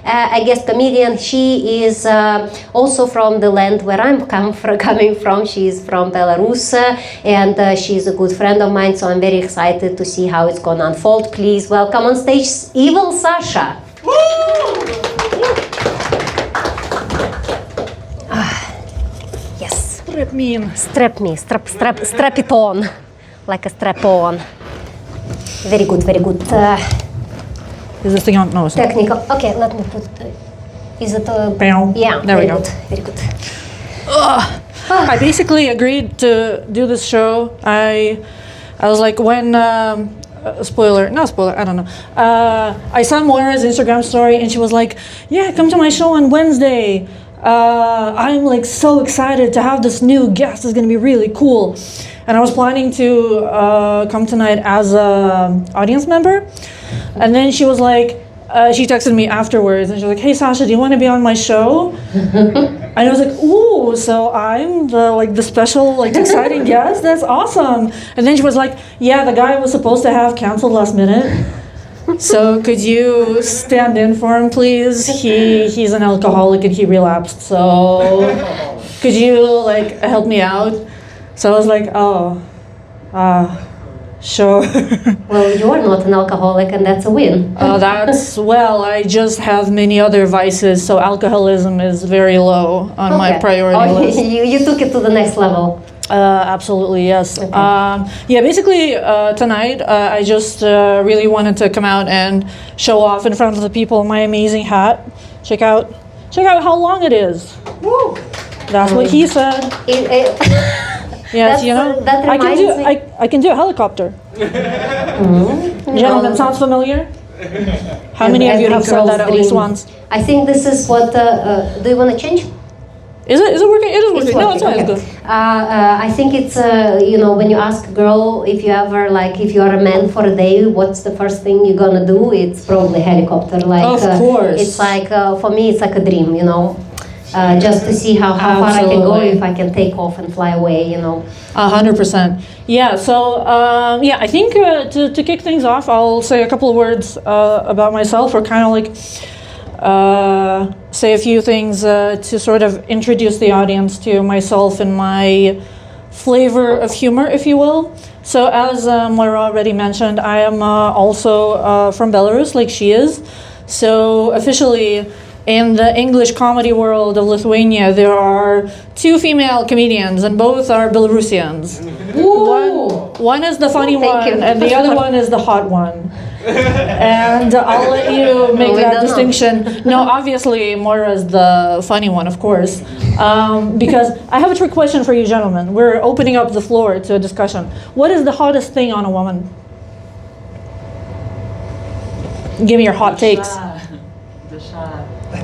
a guest comedian. She is also from the land where I'm coming from. She's from Belarus, and she's a good friend of mine, so I'm very excited to see how it's going to unfold. Please welcome on stage Evil Sasha. Yes. Strap me in. Strap it on. Like a strap-on. Very good, very good. Is this thing on? No, it's not. Technical. Okay, let me put. Is it a? Bam. Yeah. There we go. Good, very good. I basically agreed to do this show. I was like, when not spoiler, I don't know. I saw Moira's Instagram story, and she was like, "Yeah, come to my show on Wednesday. I'm like so excited to have this new guest. It's gonna be really cool." And I was planning to come tonight as a audience member, and then she was like, she texted me afterwards, and she was like, "Hey Sasha, do you want to be on my show?" And I was like, "Ooh, so I'm the special exciting guest? That's awesome!" And then she was like, "Yeah, the guy was supposed to have canceled last minute. So could you stand in for him, please? He's an alcoholic and he relapsed. So could you help me out?" So I was like, "Oh, sure." Well, you're not an alcoholic, and that's a win. I just have many other vices, so alcoholism is very low on my priority list. You took it to the next level. Absolutely, yes. Okay. Basically, tonight I just really wanted to come out and show off in front of the people my amazing hat. Check out how long it is. Woo. That's what he said. Yes, that I can do a helicopter. Gentlemen, sounds familiar? How many of you have said that at least once? I think this is what. Do you want to change? Is it working? It is working. No, it's not. Okay. It's good. I think it's when you ask a girl if you ever if you are a man for a day, what's the first thing you're gonna do? It's probably helicopter. Of course. It's for me, it's like a dream. Just to see how far I can go if I can take off and fly away. 100%. Yeah. So I think to kick things off, I'll say a couple of words about myself, or kind of say a few things to sort of introduce the audience to myself and my flavor of humor, if you will. So as Moira already mentioned, I am also from Belarus, like she is. So officially, in the English comedy world of Lithuania, there are 2 female comedians, and both are Belarusians. One is the funny one, and the other one is the hot one. And I'll let you make that distinction. No, obviously Moira is the funny one, of course. Because I have a trick question for you gentlemen. We're opening up the floor to a discussion. What is the hottest thing on a woman? Give me your hot takes.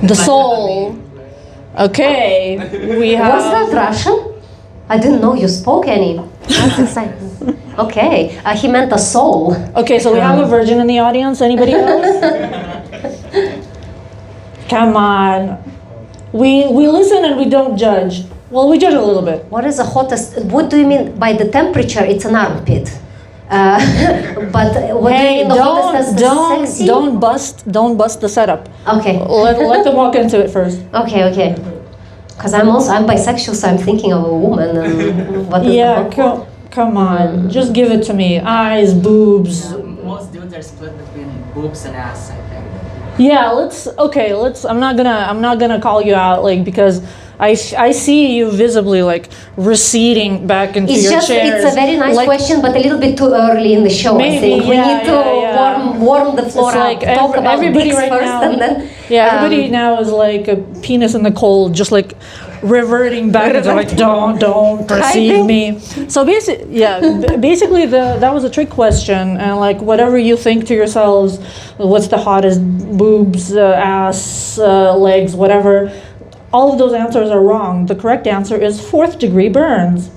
The soul. Okay. We have. Was that Russian? I didn't know you spoke any. That's exciting. Okay, he meant a soul. Okay, so we have a virgin in the audience. Anybody else? Come on. We listen and we don't judge. Well, we judge a little bit. What is the hottest? What do you mean by the temperature? It's an armpit. But what do you mean the hottest is sexy? Don't bust the setup. Okay. Let them walk into it first. Okay. Because I'm bisexual, so I'm thinking of a woman. And what is come on, just give it to me. Eyes, boobs. Most dudes are split between boobs and ass, I think. Yeah, let's. I'm not gonna call you out, because I see you visibly receding back into your chairs. It's a very nice question, but a little bit too early in the show. Maybe, I think we need to warm the floor up. Talk about everybody dicks right first, now. and then everybody now is like a penis in the cold, just reverting back into don't perceive me. So basically that was a trick question, and whatever you think to yourselves, what's the hottest, boobs, ass, legs, whatever. All of those answers are wrong. The correct answer is 4th degree burns.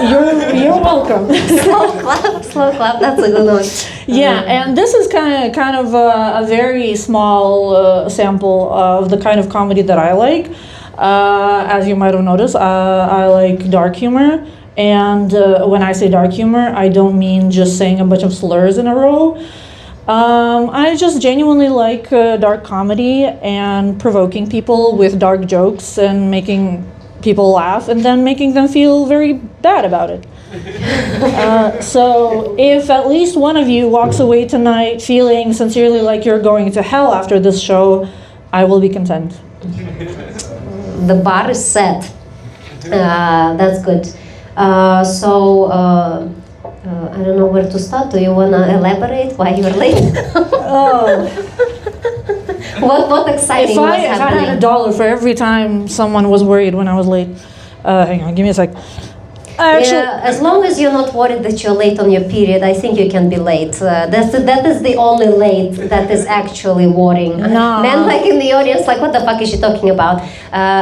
You're welcome. Slow clap. That's a good one. Yeah, and this is kind of a very small sample of the kind of comedy that I like. As you might have noticed, I like dark humor. And when I say dark humor, I don't mean just saying a bunch of slurs in a row. I just genuinely like dark comedy and provoking people with dark jokes and making people laugh and then making them feel very bad about it. So if at least one of you walks away tonight feeling sincerely like you're going to hell after this show, I will be content. The bar is set. That's good. I don't know where to start. Do you want to elaborate why you're late? What exciting was If I happening? had $1 for every time someone was worried when I was late, hang on, give me a sec. As long as you're not worried that you're late on your period, I think you can be late. That is the only late that is actually worrying. No. Men like in the audience, like, what the fuck is she talking about?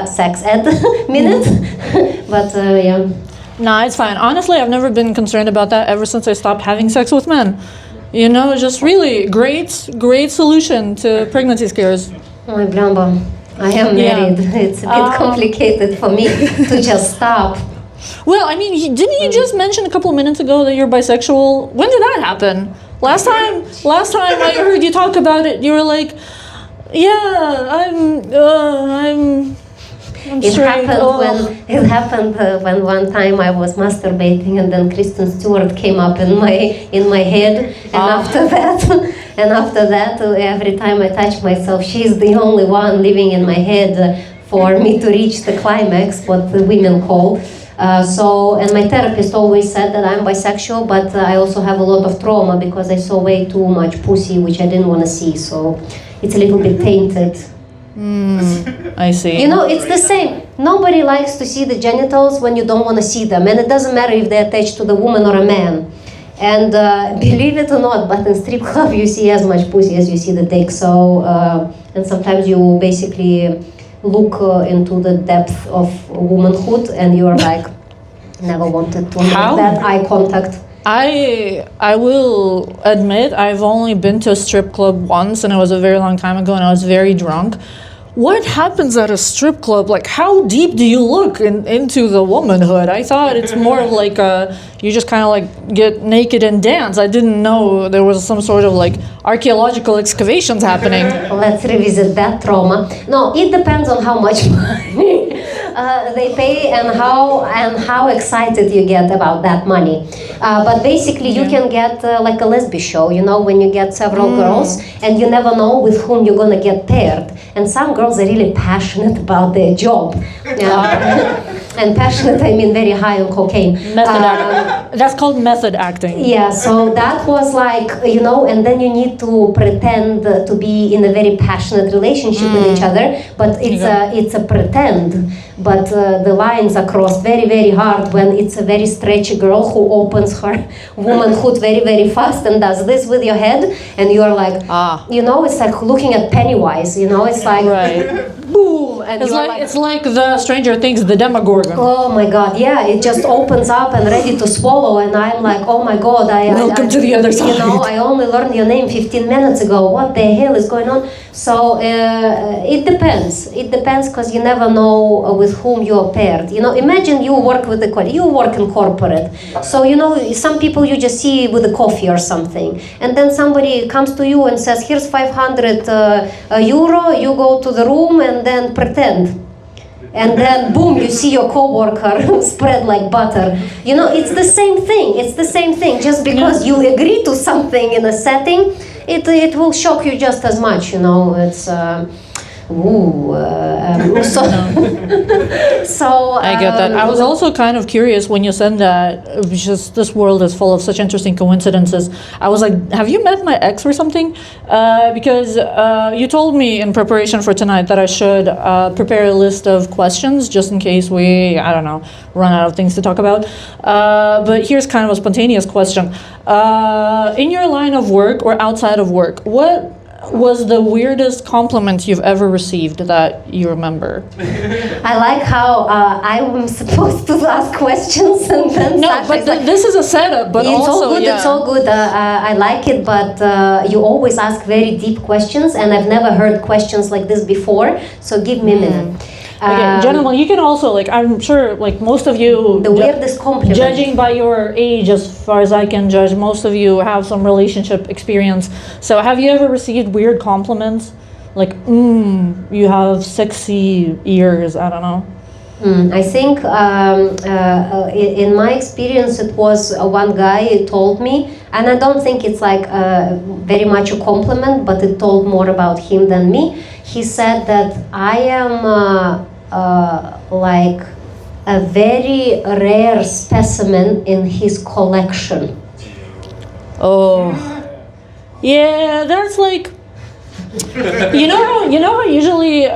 Sex ed minute? But yeah. Nah, it's fine. Honestly, I've never been concerned about that ever since I stopped having sex with men. You know, just really great solution to pregnancy scares. My blamba, I am married. It's a bit complicated for me to just stop. Well, I mean, didn't you just mention a couple of minutes ago that you're bisexual? When did that happen? Last time I heard you talk about it, you were like, yeah, I'm It straight. happened when one time I was masturbating and then Kristen Stewart came up in my head, and after that every time I touch myself, she's the only one living in my head for me to reach the climax, what the women call. And my therapist always said that I'm bisexual, but I also have a lot of trauma because I saw way too much pussy, which I didn't want to see, so it's a little bit tainted. I see. You know, it's the same. Nobody likes to see the genitals when you don't want to see them, and it doesn't matter if they're attached to the woman or a man. And believe it or not, but in strip club you see as much pussy as you see the dick. So, and sometimes you basically look into the depth of womanhood, and you're like, never wanted to have that eye contact. I will admit I've only been to a strip club once, and it was a very long time ago, and I was very drunk. What happens at a strip club? Like, how deep do you look into the womanhood? I thought it's more of like you just kind of like get naked and dance. I didn't know there was some sort of like archaeological excavations happening. Let's revisit that trauma. No, it depends on how much money they pay and how excited you get about that money. But basically, you can get like a lesbian show, you know, when you get several girls and you never know with whom you're gonna get paired. And some girls are really passionate about their job. And passionate, I mean very high on cocaine. That's called method acting. Yeah, so that was like, you know, and then you need to pretend to be in a very passionate relationship with each other, but it's a pretend. But the lines are crossed very, very hard when it's a very stretchy girl who opens her womanhood very, very fast and does this with your head, and you're like, you know, it's like looking at Pennywise, you know, it's like, boom, and It's like the Stranger Things, the Demogorgon. oh my God, yeah, it just opens up and ready to swallow, and I'm like, oh my God, Welcome to the other side. You know, I only learned your name 15 minutes ago. What the hell is going on? So it depends. It depends because you never know with whom you are paired. You know, imagine you work with you work in corporate. So, you know, some people you just see with a coffee or something. And then somebody comes to you and says, here's 500 euro, you go to the room and then pretend. And then boom, you see your coworker spread like butter. You know, it's the same thing. It's the same thing. Just because you agree to something in a setting, it will shock you just as much. You know, it's so I get that. I was also kind of curious when you said that just this world is full of such interesting coincidences. I was like, have you met my ex or something? Because you told me in preparation for tonight that I should prepare a list of questions just in case we, I don't know, run out of things to talk about. But here's kind of a spontaneous question. In your line of work or outside of work, what was the weirdest compliment you've ever received that you remember? I like how I'm supposed to ask questions and then this is a setup, but it's also all good. yeah. It's all good. I like it, but you always ask very deep questions, and I've never heard questions like this before. So give me a minute. Gentlemen, you can also, like, I'm sure, like, most of you, The weirdest compliment. judging by your age, as far as I can judge, most of you have some relationship experience. So have you ever received weird compliments? Like, you have sexy ears, I don't know. I think in my experience it was one guy told me, and I don't think it's like very much a compliment, but it told more about him than me. He said that I am like a very rare specimen in his collection. Oh, yeah, that's like, you know how usually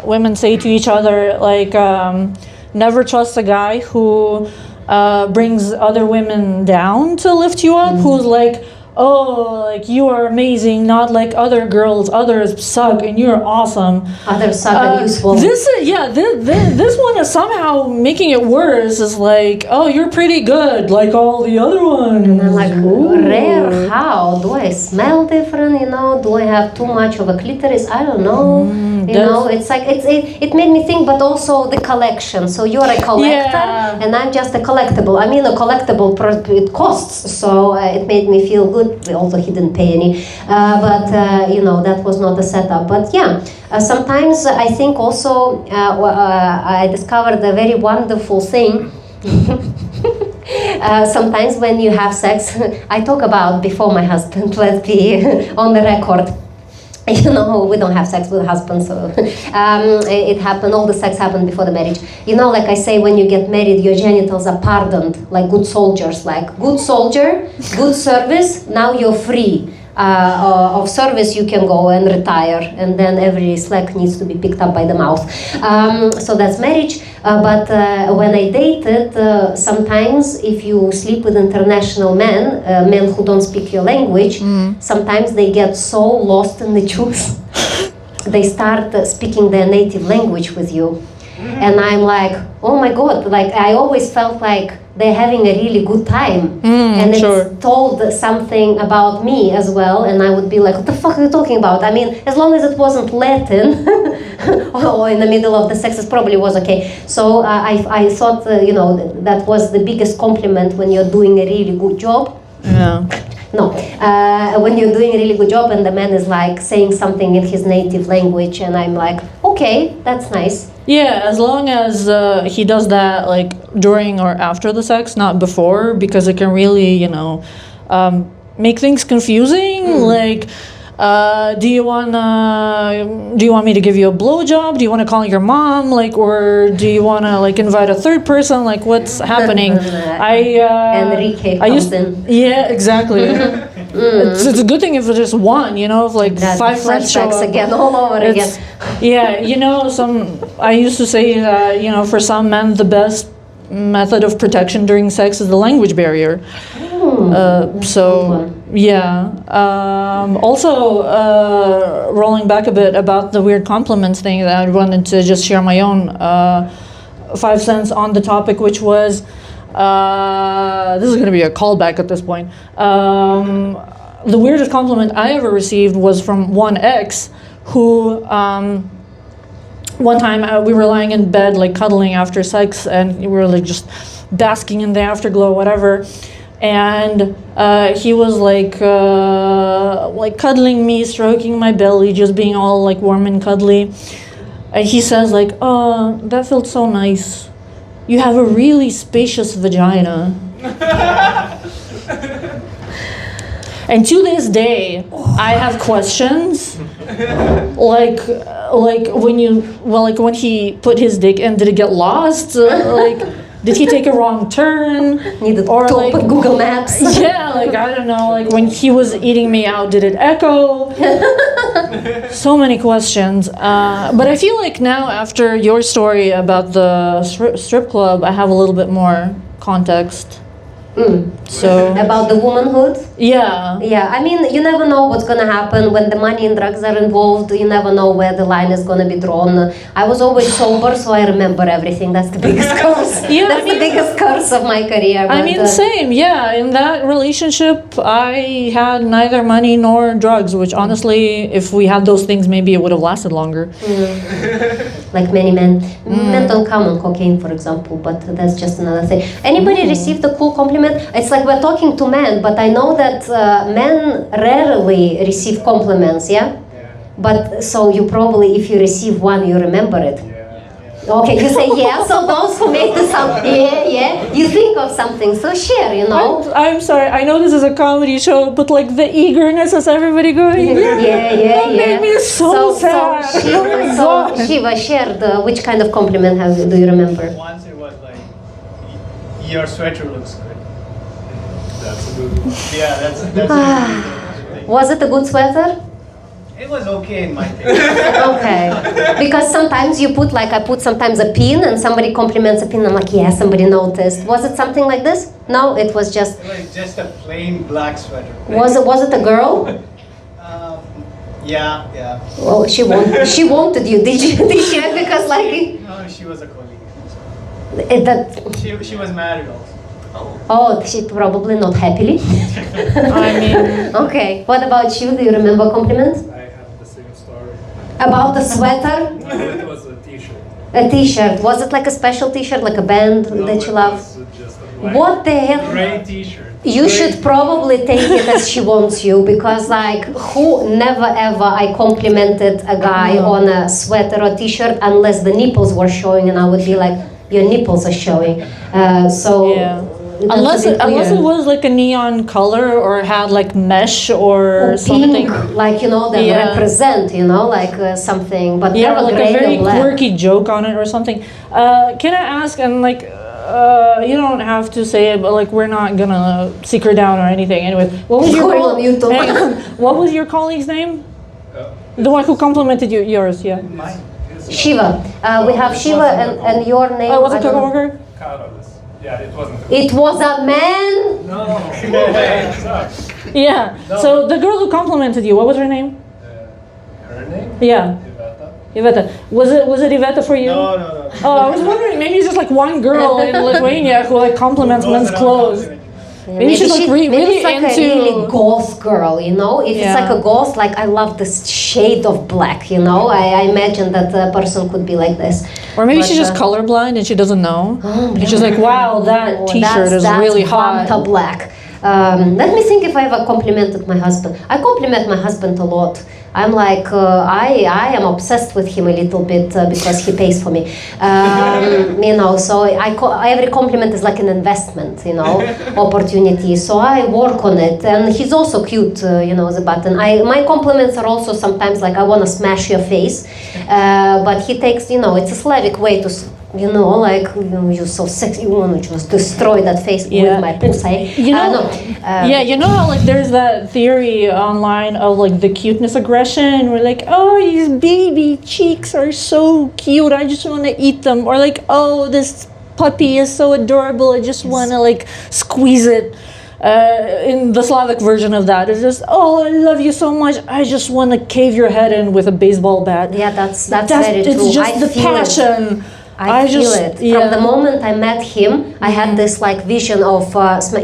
women say to each other, like, never trust a guy who brings other women down to lift you up, who's like, oh, like, you are amazing, not like other girls, others suck and you're awesome. Others suck and useful. This one is somehow making it worse. Is like, oh, you're pretty good, like all the other ones. And I'm like, rare? How? Do I smell different? You know, do I have too much of a clitoris? I don't know. You know, it's like it made me think, but also the collection. So you're a collector, and I'm just a collectible. I mean, a collectible it costs, so it made me feel good. Although he didn't pay any, but you know, that was not the setup. But yeah, sometimes I think also I discovered a very wonderful thing. Sometimes when you have sex, I talk about before my husband, let's be on the record. You know, we don't have sex with husbands, so it happened, all the sex happened before the marriage. You know, like I say, when you get married, your genitals are pardoned, like good soldiers, like good soldier, good service, now you're free. Of service, you can go and retire, and then every slack needs to be picked up by the mouth. So that's marriage. But when I dated, sometimes if you sleep with international men, men who don't speak your language, sometimes they get so lost in the juice, they start speaking their native language with you. And I'm like, oh my God, like I always felt like they're having a really good time. And it's told something about me as well, and I would be like, what the fuck are you talking about? I mean, as long as it wasn't Latin or in the middle of the sex, it probably was okay. So I thought, you know, that was the biggest compliment when you're doing a really good job. Yeah. No, when you're doing a really good job and the man is like saying something in his native language, and I'm like, okay, that's nice. Yeah, as long as he does that like during or after the sex, not before, because it can really, you know, make things confusing. Like, do you want me to give you a blowjob? Do you want to call your mom? Like, or do you want to like invite a third person? Like, what's happening? Enrique comes in. Yeah, exactly. It's a good thing if it's just one, you know, if like that 5 friends show up. again, all over again. Yeah, you know, I used to say that, you know, for some men, the best method of protection during sex is the language barrier. So, yeah. Also, rolling back a bit about the weird compliments thing, that I wanted to just share my own 5 cents on the topic, which was, this is going to be a callback at this point. The weirdest compliment I ever received was from one ex who, one time we were lying in bed, like cuddling after sex, and we were like just basking in the afterglow, whatever. And he was like cuddling me, stroking my belly, just being all like warm and cuddly. And he says like, "Oh, that felt so nice. You have a really spacious vagina." And to this day, I have questions. Like when he put his dick in, did it get lost? Like, did he take a wrong turn? Needed or to like open Google Maps. Yeah, like I don't know. Like when he was eating me out, did it echo? So many questions. But I feel like now, after your story about the strip club, I have a little bit more context. So About the womanhood. yeah. Yeah, I mean, you never know what's gonna happen when the money and drugs are involved. You never know where the line is gonna be drawn. I was always sober, so I remember everything. That's the biggest curse. Yeah, That's the biggest curse of my career. I mean, same. Yeah, in that relationship, I had neither money nor drugs. Which honestly, if we had those things, maybe it would have lasted longer. like many men. Men don't come on cocaine, for example, but that's just another thing. Anybody received a cool compliment? It's like we're talking to men, but I know that men rarely receive compliments, yeah? But so you probably, if you receive one, you remember it. Okay, you say yeah, so those who make the sound, yeah, you think of something, so share, you know? I'm sorry. I know this is a comedy show, but like the eagerness as everybody going, Yeah. made me so sad. So Shiva shared, which kind of compliment do you remember? Once it was like, your sweater looks good. That's a good one. Yeah, that's a good thing. Was it a good sweater? It was okay in my taste. Okay. Because sometimes you put, like I put sometimes a pin and somebody compliments a pin, I'm like, yeah, somebody noticed. Was it something like this? No, it was just... It was just a plain black sweater. Was it a girl? Yeah. Oh, she wanted you, did she? Because like... No, she was a colleague. That, She was married also. oh, she probably not happily. I mean, Okay, what about you? Do you remember compliments? I have the same story. About the sweater? No, it was a t-shirt. A t-shirt. Was it like a special t-shirt, like a band that you love? It was just a black What the hell? gray t-shirt. You should probably take it as she wants you, because like who never ever I complimented a guy on a sweater or t-shirt unless the nipples were showing, and I would be like, your nipples are showing. So yeah. that's Unless a bit it weird. was like a neon color or had like mesh or something. Pink, like you know, that Yeah. represent, you know, like something, but Yeah, never like gray a very or black. quirky joke on it or something. Can I ask, and like, you don't have to say it, but like, we're not gonna seek her down or anything. Anyway, what was It's your going on YouTube. Hang on. What was your colleague's name? The one who complimented you, yours, yeah. Mine. Shiva. We have Shiva and your name. Oh, was I it don't- coworker? Carlos. Yeah, it wasn't. It was a man. No. Yeah. So the girl who complimented you, what was her name? Her name? Yeah, Iveta. Iveta. Was it Iveta for you? No. Oh, I was wondering, maybe it's just like one girl in Lithuania who like compliments men's clothes. Maybe she's like maybe really it's like into. a really goth girl, you know. If it's Yeah. like a goth, like I love this shade of black, you know. I imagine that a person could be like this. Or maybe But, she's just colorblind and she doesn't know. And she's like, wow, that Oh, t-shirt is that's really hot. Vanta black. Let me think if I ever complimented my husband. I compliment my husband a lot. I'm like, I am obsessed with him a little bit because he pays for me. You know, so every compliment is like an investment, you know, opportunity. So I work on it, and he's also cute, you know, the button. My compliments are also sometimes like I want to smash your face, but he takes, you know, it's a Slavic way to. You know, like you're so sexy. You want to just destroy that face with my pussy. You know, yeah, you know how like there's that theory online of like the cuteness aggression. We're like, oh, his baby cheeks are so cute. I just want to eat them. Or like, oh, this puppy is so adorable. I just want to like squeeze it. In the Slavic version of that, it's just, oh, I love you so much. I just want to cave your head in with a baseball bat. Yeah, that's very it's true. just I the feel passion. I feel just, it. yeah. From the moment I met him, I had this like vision of,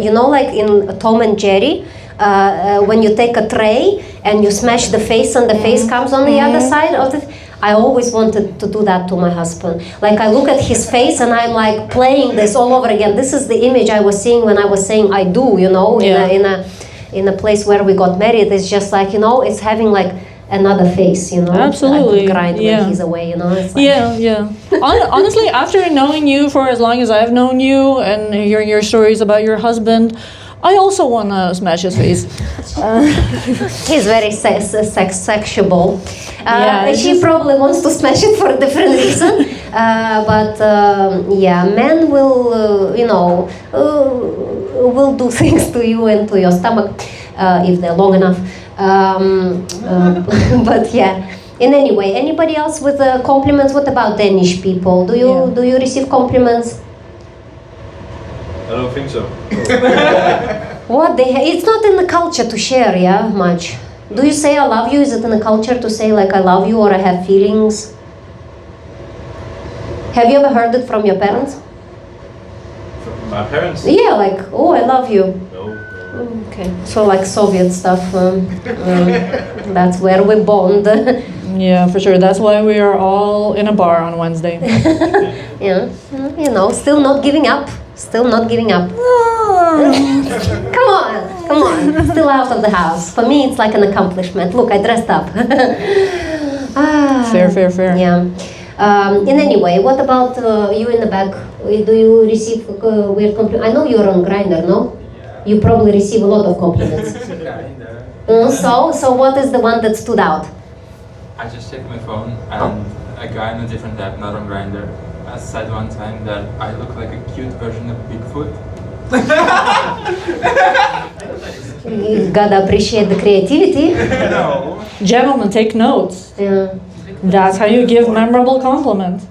you know, like in Tom and Jerry, when you take a tray and you smash the face and the face comes on the other side of the. I always wanted to do that to my husband. Like I look at his face and I'm like playing this all over again. This is the image I was seeing when I was saying I do, you know, in a place where we got married. It's just like, you know, it's having like another face, you know. Absolutely. I could grind Yeah. when he's away, you know. It's like, Yeah. Honestly, after knowing you for as long as I've known you and hearing your stories about your husband, I also want to smash his face. He's very sexual. Yeah, it's She just- probably wants to smash it for a different reason. But yeah, men will, you know, will do things to you and to your stomach if they're long enough. But yeah. In any way, anybody else with compliments? What about Danish people? Do you receive compliments? don't think so. What it's not in the culture to share, yeah, much. Do you say I love you? Is it in the culture to say like I love you or I have feelings? Have you ever heard it from your parents? From my parents? Yeah, like, oh, I love you. No. Okay, so like Soviet stuff, that's where we bond. Yeah, for sure. That's why we are all in a bar on Wednesday. Yeah, you know, still not giving up. Still not giving up. Come on. Still out of the house. For me, it's like an accomplishment. Look, I dressed up. Fair. Yeah. In any way, what about you in the back? Do you receive weird compliments? I know you're on Grindr, no? You probably receive a lot of compliments. So what is the one that stood out? I just checked my phone and a guy on a different app, not on Grindr, said one time that I look like a cute version of Bigfoot. You gotta appreciate the creativity. No. Gentlemen, take notes. Yeah. That's how you give memorable compliments.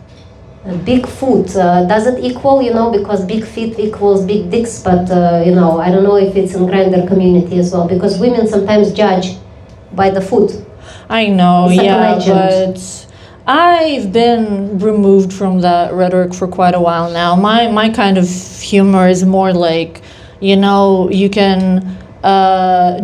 Big foot, does it equal, you know, because big feet equals big dicks, but, you know, I don't know if it's in Grindr community as well, because women sometimes judge by the foot. I know, It's like a yeah, legend. but I've been removed from that rhetoric for quite a while now. My kind of humor is more like, you know, you can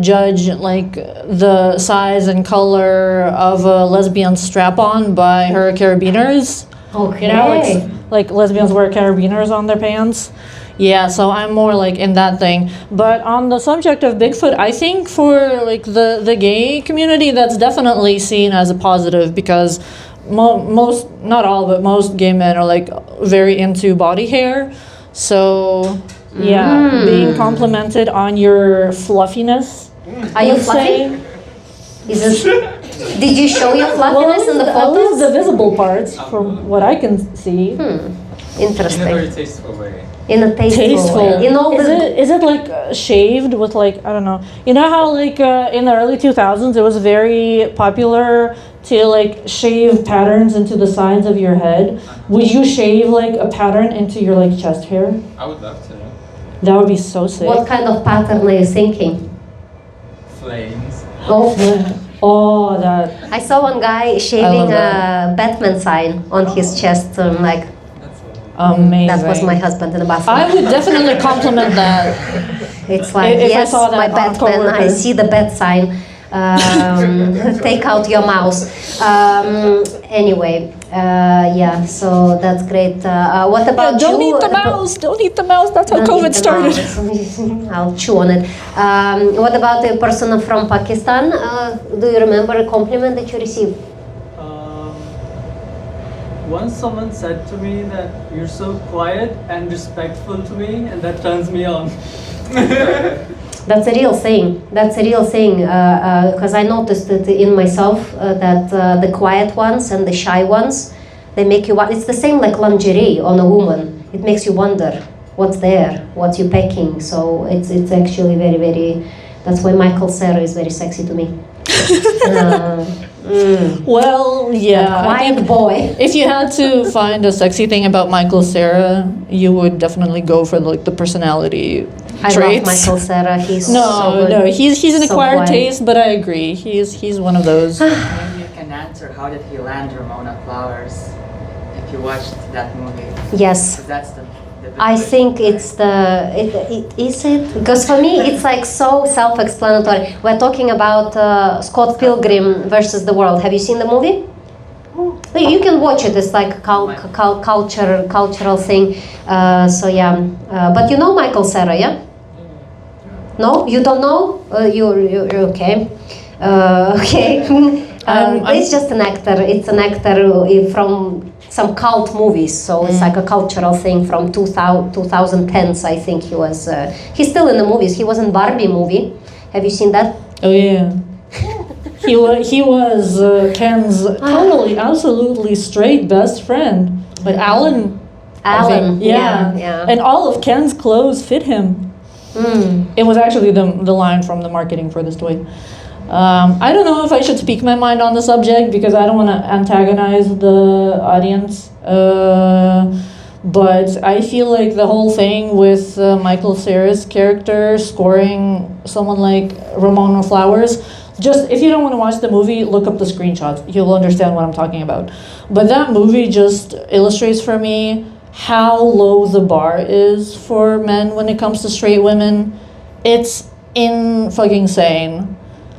judge like the size and color of a lesbian strap-on by her carabiners. Okay. You know, it's like lesbians wear carabiners on their pants. Yeah, so I'm more like in that thing. But on the subject of Bigfoot, I think for like the gay community, that's definitely seen as a positive because most, not all, but most gay men are like very into body hair. So yeah, being complimented on your fluffiness. Are you let's say. fluffy? Is it? Did you show your fluffiness in the At least photos? the visible parts, from what I can see. In a Interesting. very tasteful way. In a tasteful way. In all the Is it like shaved with like, I don't know. You know how like in the early 2000s it was very popular to like shave patterns into the sides of your head? Would you shave like a pattern into your like chest hair? I would love to. That would be so sick. what kind of pattern are you thinking? Flames. Oh, that. I saw one guy shaving that. a Batman sign on his chest. Like That's Amazing. that was my husband in the bathroom. I would definitely compliment that. It's like, If I yes, saw that my on Batman, I coworker. see the bat sign. Take out your mouse. Anyway, yeah, so that's great. What about Don't you? eat the mouse. Don't eat the mouse. That's how Don't COVID eat the started. mouse. I'll chew on it. What about a person from Pakistan? Do you remember a compliment that you received? Once someone said to me that you're so quiet and respectful to me, and that turns me on. That's a real thing. That's a real thing. Because I noticed it in myself that the quiet ones and the shy ones, they make you. It's the same like lingerie on a woman. It makes you wonder what's there, what you're packing. So it's actually very, very. That's why Michael Cera is very sexy to me. Well, yeah. I Quiet think boy. if you had to find a sexy thing about Michael Cera, you would definitely go for like the personality I traits. love Michael Cera. He's so No, good. no, he's an So acquired quiet. taste, but I agree. He's one of those. Maybe you can answer how did he land Ramona Flowers if you watched that movie. Yes. 'Cause that's the I think it's is it? Because for me, it's like so self-explanatory. We're talking about Scott Pilgrim versus the World. Have you seen the movie? You can watch it. It's like cultural thing. So yeah, but you know Michael Cera, yeah? No, you don't know? You're okay. Okay. It's just an actor. It's an actor from some cult movies, so it's like a cultural thing from 2010s. I think he was. He's still in the movies. He was in Barbie movie. Have you seen that? Oh yeah. He was Ken's totally, absolutely straight best friend. Like Alan. I think. Alan. Yeah. And all of Ken's clothes fit him. It was actually the line from the marketing for this toy. I don't know if I should speak my mind on the subject because I don't want to antagonize the audience. But I feel like the whole thing with Michael Cera's character scoring someone like Ramona Flowers, just if you don't want to watch the movie, look up the screenshots. You'll understand what I'm talking about. But that movie just illustrates for me how low the bar is for men when it comes to straight women. It's fucking sane.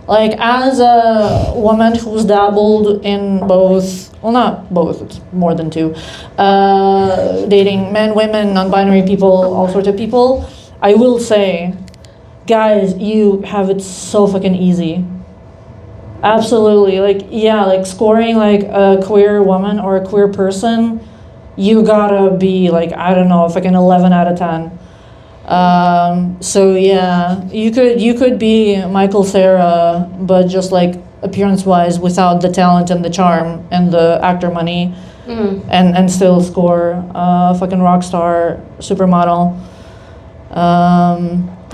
Like, as a woman who's dabbled in both, well, not both, it's more than two, dating men, women, non-binary people, all sorts of people, I will say, guys, you have it so fucking easy. Absolutely. Like, yeah, like scoring like a queer woman or a queer person, you gotta be like, I don't know, fucking 11 out of 10. So yeah, you could be Michael Cera, but just like appearance-wise, without the talent and the charm and the actor money, and still score fucking rock star supermodel.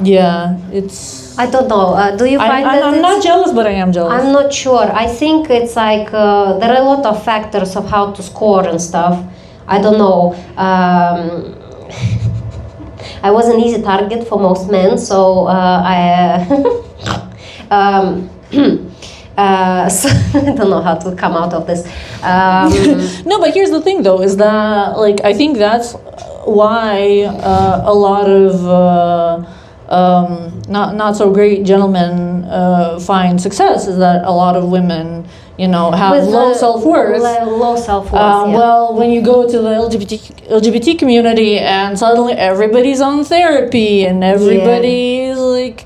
Yeah, it's. I don't know. Do you find that I'm not jealous, but I am jealous. I'm not sure. I think it's like there are a lot of factors of how to score and stuff. I don't know. I was an easy target for most men, so so I don't know how to come out of this. No, but here's the thing, though, is that like I think that's why a lot of not so great gentlemen find success, is that a lot of women, you know, have With low self-worth. Low self-worth. Yeah. Well, when you go to the LGBT community and suddenly everybody's on therapy and everybody's like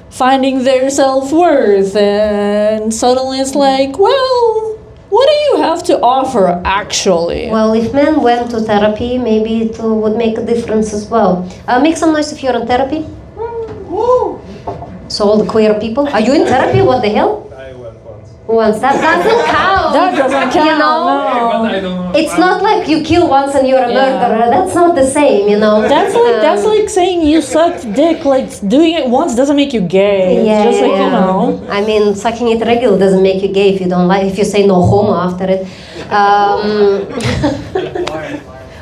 finding their self-worth, and suddenly it's like, well, what do you have to offer actually? Well, if men went to therapy, maybe it would make a difference as well. Make some noise if you're in therapy. So all the queer people, are you in therapy? What the hell? I went once. Once that doesn't count. That doesn't count, You know, no. But I don't know. it's not like you kill once and you're a murderer. That's not the same, you know. That's like saying you sucked dick. Like doing it once doesn't make you gay. It's Yeah, just yeah, like, yeah. you know. I mean, sucking it regular doesn't make you gay if you don't like. If you say no homo after it.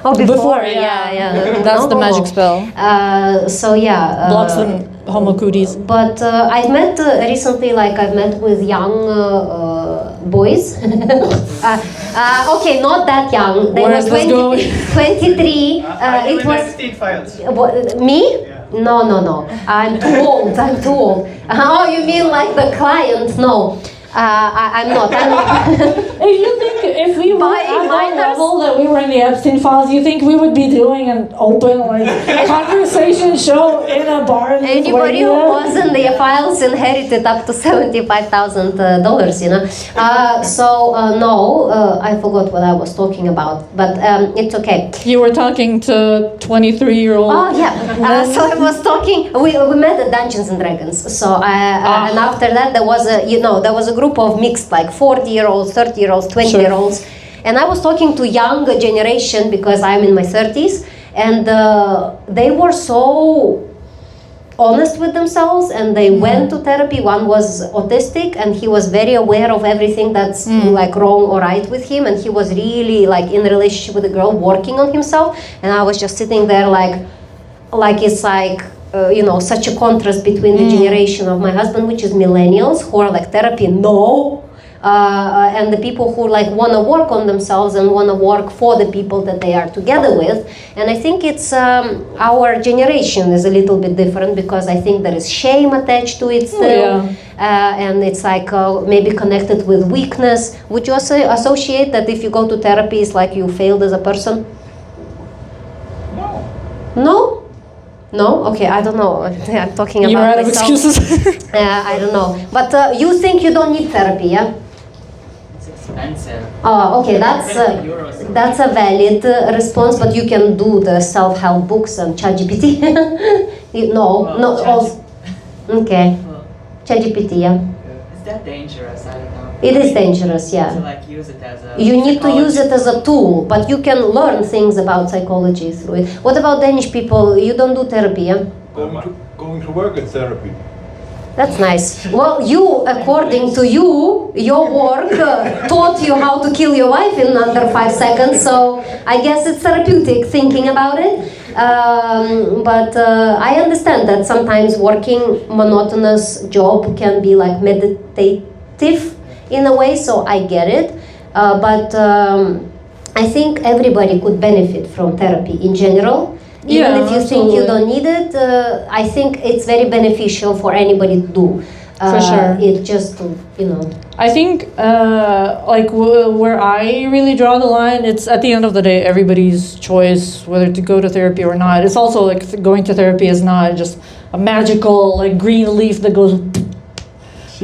Oh, before, yeah. That's No the magic homo. spell. So yeah. Blocks the homo cooties. But I've met recently, like I've met with young boys. Okay, not that young. They Where were is this going? 23. Are you It in was state files? me. Yeah. No. I'm too old. I'm too old. Oh, you mean like the client? No. I'm not. If you think if we were Buying at that minors? level that we were in the Epstein files, you think we would be doing an open like conversation show in a bar in Anybody who Lithuania? was in the files inherited up to $75,000, you know. No, I forgot what I was talking about, but it's okay. You were talking to 23-year-old. Oh yeah. So I was talking. We met at Dungeons and Dragons. So and after that there was a group of mixed, like 40-year-olds, 30-year-olds, 20-year-olds, and I was talking to younger generation because I'm in my 30s, and they were so honest with themselves, and they went to therapy. One was autistic, and he was very aware of everything that's like wrong or right with him, and he was really like in a relationship with a girl, working on himself, and I was just sitting there like it's like such a contrast between the generation of my husband, which is millennials, who are like therapy and the people who like want to work on themselves and want to work for the people that they are together with. And I think it's our generation is a little bit different, because I think there is shame attached to it still. And it's like maybe connected with weakness. Would you also associate that if you go to therapy, it's like you failed as a person? No? No? Okay, I don't know. I'm talking about You're out of myself. excuses. I don't know. But you think you don't need therapy, yeah? It's expensive. Oh, okay, 20 euros. that's a valid response, but you can do the self-help books and ChatGPT. Okay. Well, ChatGPT, yeah. is that dangerous? I don't know. It is dangerous, To yeah. like use it as a. You need to use it as a tool, but you can learn things about psychology through it. What about Danish people? You don't do therapy, yeah? Going to work in therapy. That's nice. Well, you, according to you, your work taught you how to kill your wife in under 5 seconds. So I guess it's therapeutic thinking about it. But I understand that sometimes working monotonous job can be like meditative in a way. So I get it. But I think everybody could benefit from therapy in general. Even if you think you don't need it, I think it's very beneficial for anybody to do. For sure. It just, I think, where I really draw the line, it's at the end of the day, everybody's choice whether to go to therapy or not. It's also like going to therapy is not just a magical like green leaf that goes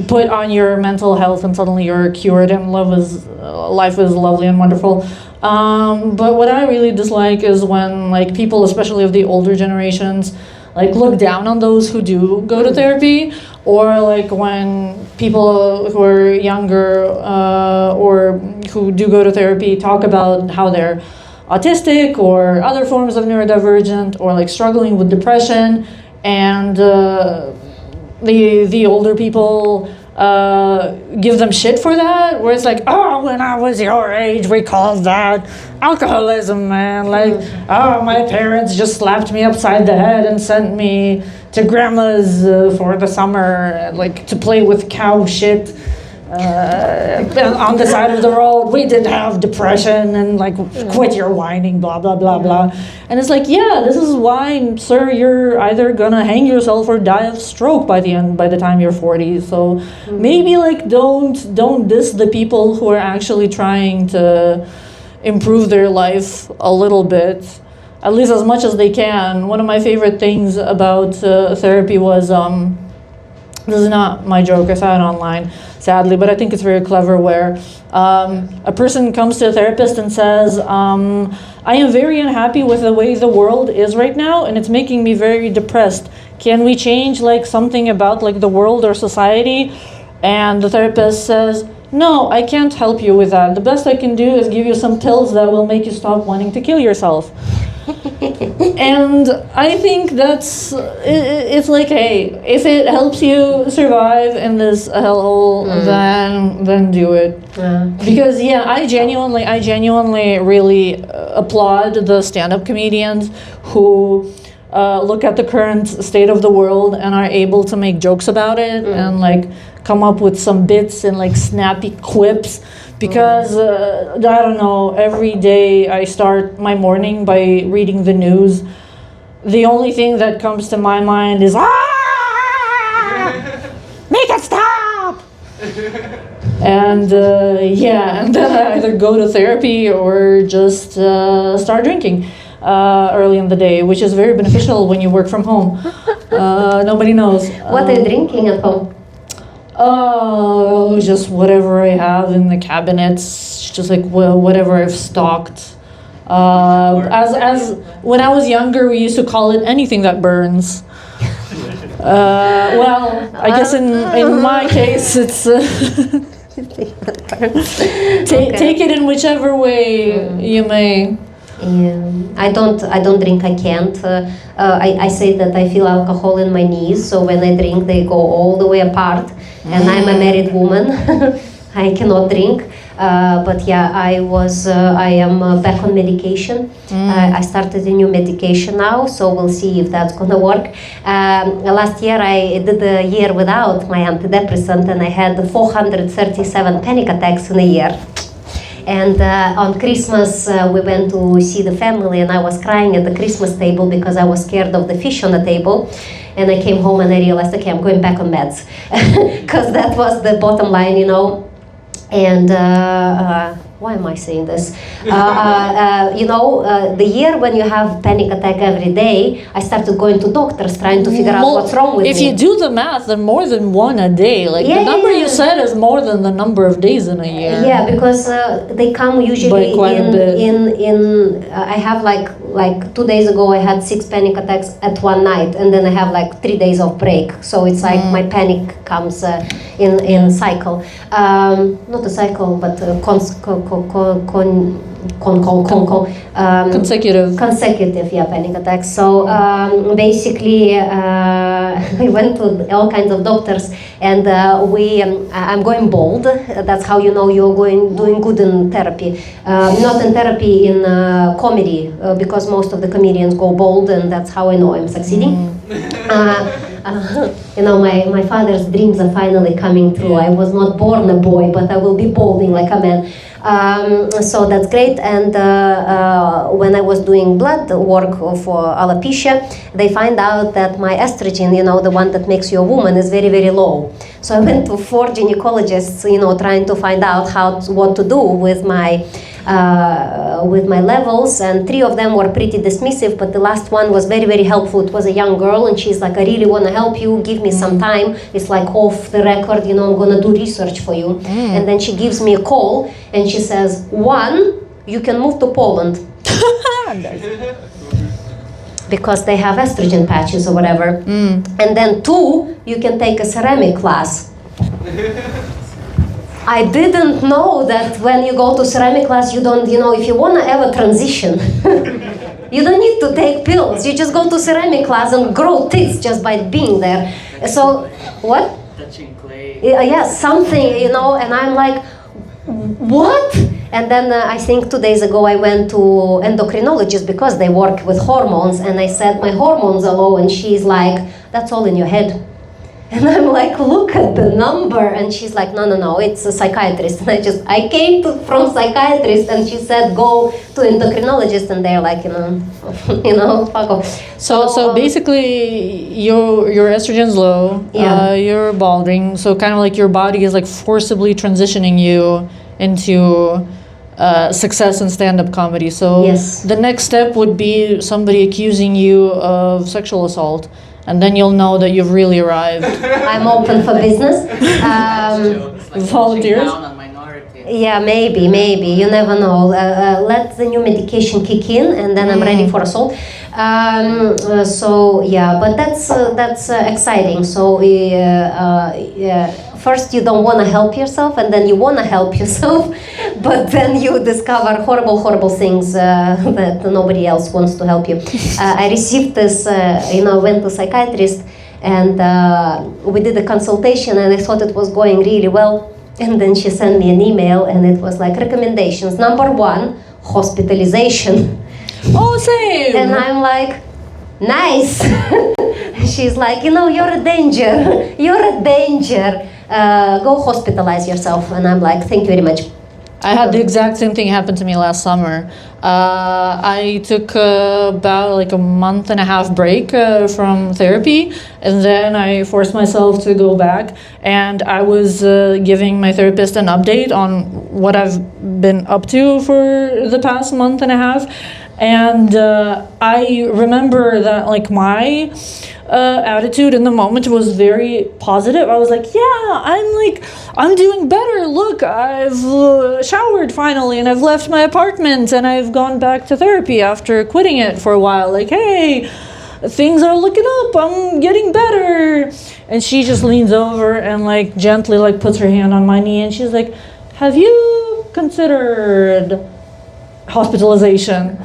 put on your mental health and suddenly you're cured and life is lovely and wonderful. But what I really dislike is when like people, especially of the older generations, like look down on those who do go to therapy, or like when people who are younger or who do go to therapy talk about how they're autistic or other forms of neurodivergent or like struggling with depression, and the older people give them shit for that, where it's like, oh, when I was your age we called that alcoholism, man, like, oh, my parents just slapped me upside the head and sent me to grandma's for the summer, like to play with cow shit on the side of the road. We didn't have depression, and like, quit your whining, blah blah blah blah. And it's like, yeah, this is why, sir, you're either gonna hang yourself or die of stroke by the time you're 40. So maybe like don't diss the people who are actually trying to improve their life a little bit, at least as much as they can. One of my favorite things about therapy was this is not my joke, I saw it online, sadly, but I think it's very clever, where a person comes to a therapist and says, I am very unhappy with the way the world is right now, and it's making me very depressed. Can we change like something about like the world or society? And the therapist says, no, I can't help you with that. The best I can do is give you some pills that will make you stop wanting to kill yourself. And I think it's like, hey, if it helps you survive in this hellhole, then do it. Because I genuinely really applaud the stand-up comedians who look at the current state of the world and are able to make jokes about it and like come up with some bits and like snappy quips. Because, I don't know, every day I start my morning by reading the news. The only thing that comes to my mind is, make it stop! And and then I either go to therapy or just start drinking early in the day, which is very beneficial when you work from home. Nobody knows. What are you drinking at home? Oh, just whatever I have in the cabinets, just like whatever I've stocked. As when I was younger, we used to call it anything that burns. I guess in my case, it's take it in whichever way you may. Yeah, I don't drink. I can't. I say that I feel alcohol in my knees, so when I drink, they go all the way apart. And I'm a married woman. I cannot drink. But yeah, I am back on medication. I started a new medication now, so we'll see if that's gonna work. Last year I did a year without my antidepressant, and I had 437 panic attacks in a year. And on Christmas, we went to see the family, and I was crying at the Christmas table because I was scared of the fish on the table. And I came home and I realized, okay, I'm going back on meds, because that was the bottom line, And why am I saying this? The year when you have panic attack every day, I started going to doctors trying to figure out what's wrong with me. If you do the math, then more than one a day. Like the number you said is more than the number of days in a year. Yeah, because they come usually I have like 2 days ago I had 6 panic attacks at one night, and then I have like 3 days of break. So it's like my panic comes in cycle. Not a cycle, but consecutive panic attacks. So basically I went to all kinds of doctors, and I'm going bald. That's how you know you're doing good in therapy. Not in therapy, in comedy, because most of the comedians go bald, and that's how I know I'm succeeding. You know, my father's dreams are finally coming true. I was not born a boy, but I will be balding like a man. So that's great. And when I was doing blood work for alopecia, they find out that my estrogen, you know, the one that makes you a woman, is very, very low. So I went to 4 gynecologists, you know, trying to find out what to do with my levels, and 3 of them were pretty dismissive, but the last one was very, very helpful. It was a young girl, and she's like, I really want to help you, give me some time. It's like off the record, you know, I'm gonna do research for you. And then she gives me a call, and she says, 1, you can move to Poland. Because they have estrogen patches or whatever. And then 2, you can take a ceramic class. I didn't know that when you go to ceramic class, you don't, you know, if you want to ever transition, you don't need to take pills. You just go to ceramic class and grow tits just by being there. So, what? Touching clay. Yeah, something, you know, and I'm like, what? And then I think 2 days ago I went to endocrinologist because they work with hormones, and I said my hormones are low, and she's like, that's all in your head. And I'm like, look at the number, and she's like, no, it's a psychiatrist. And I came from psychiatrist, and she said, go to endocrinologist, and they're like, you know, fuck off. So basically, your estrogen's low, you're balding, so kind of like your body is like forcibly transitioning you into success in stand-up comedy. So yes. The next step would be somebody accusing you of sexual assault. And then you'll know that you've really arrived. I'm open for business. Like volunteers? down on minorities. Yeah, maybe. You never know. Let the new medication kick in, and then I'm ready for assault. So yeah, but that's exciting. So first you don't want to help yourself, and then you want to help yourself, but then you discover horrible things that nobody else wants to help you. I received this, went to psychiatrist, and we did a consultation, and I thought it was going really well. And then she sent me an email, and it was like recommendations. Number 1, hospitalization. Oh, same. And I'm like, nice. She's like, you're a danger. You're a danger. Go hospitalize yourself. And I'm like, thank you very much. I had the exact same thing happen to me last summer. I took about like a month and a half break from therapy, and then I forced myself to go back, and I was giving my therapist an update on what I've been up to for the past month and a half. And I remember that like my attitude in the moment was very positive. I was like, yeah, I'm doing better. Look, I've showered finally, and I've left my apartment, and I've gone back to therapy after quitting it for a while. Like, hey, things are looking up. I'm getting better. And she just leans over and like gently like puts her hand on my knee, and she's like, have you considered hospitalization?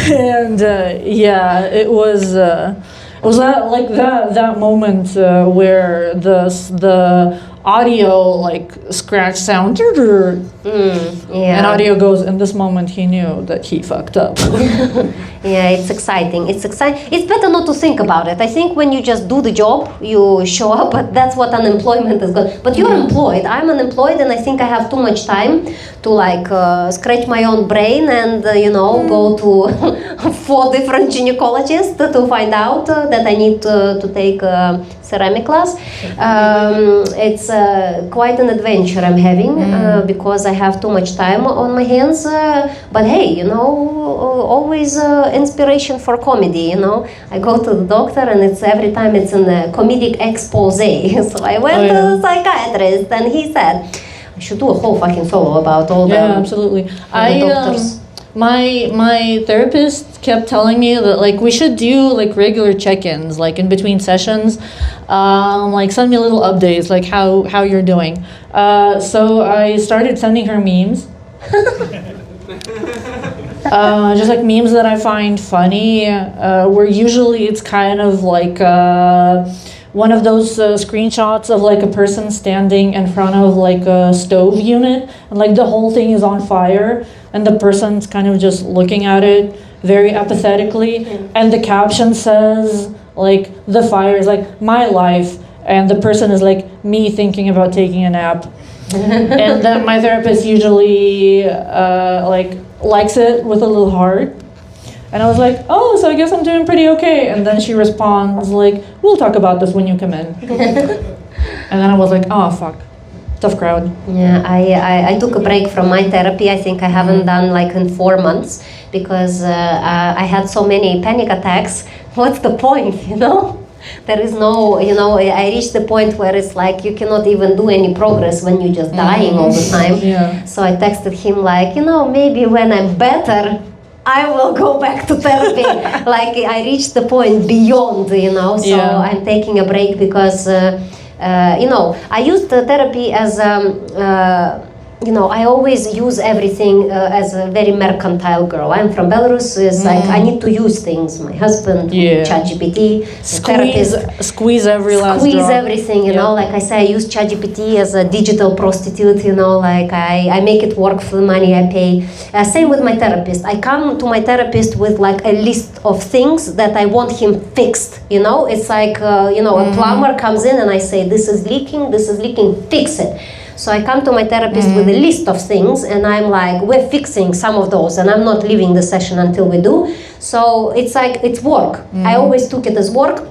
And it was that moment where the audio like scratch sound and audio goes, in this moment he knew that he fucked up. Yeah, it's exciting. It's better not to think about it. I think when you just do the job, you show up, but that's what unemployment is good. But you're employed. I'm unemployed, and I think I have too much time to like scratch my own brain and go to 4 different gynecologists to find out that I need to take ceramic class. It's quite an adventure I'm having because I have too much time on my hands. But hey, always inspiration for comedy. I go to the doctor, and it's every time it's in a comedic expose. So I went to the psychiatrist, and he said I should do a whole fucking solo about all the absolutely. The doctors. My therapist kept telling me that like we should do like regular check-ins like in between sessions, like send me little updates like how you're doing. So I started sending her memes. Just like memes that I find funny, where usually it's kind of like one of those screenshots of like a person standing in front of like a stove unit, and like the whole thing is on fire, and the person's kind of just looking at it very apathetically, and the caption says like the fire is like my life, and the person is like me thinking about taking a nap. And then my therapist usually likes it with a little heart. And I was like, oh, so I guess I'm doing pretty okay. And then she responds like, we'll talk about this when you come in. And then I was like, oh, fuck. Tough crowd. Yeah, I took a break from my therapy. I think I haven't done like in 4 months because I had so many panic attacks. What's the point, you know? There is no, you know, I reached the point where it's like you cannot even do any progress when you're just dying all the time. Yeah. So I texted him like, you know, maybe when I'm better, I will go back to therapy. Like I reached the point beyond, you know, so Yeah. I'm taking a break because, you know, I used the therapy as, you know, I always use everything as a very mercantile girl. I'm from Belarus, so it's like I need to use things. My husband, Yeah. ChatGPT, the therapist. Squeeze every last Squeeze drop. everything, you know, like I say, I use ChatGPT as a digital prostitute, you know, like I make it work for the money I pay. Same with my therapist. I come to my therapist with like a list of things that I want him fixed, you know. It's like, you know, a plumber comes in and I say, this is leaking, fix it. So I come to my therapist with a list of things and I'm like, we're fixing some of those and I'm not leaving the session until we do. So it's like, it's work. I always took it as work.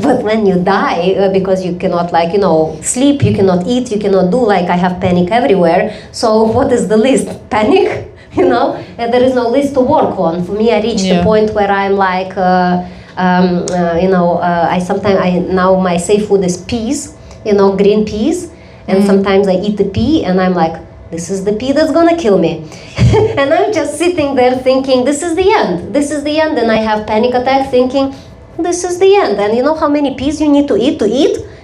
But when you die, because you cannot like, you know, sleep, you cannot eat, you cannot do, like I have panic everywhere. So what is the list? Panic? You know, and there is no list to work on. For me, I reached the point where I'm like, you know, now my safe food is peas, you know, green peas. And sometimes I eat the pea and I'm like, this is the pea that's gonna kill me. And I'm just sitting there thinking, this is the end. This is the end. And I have panic attack thinking, this is the end. And you know how many peas you need to eat?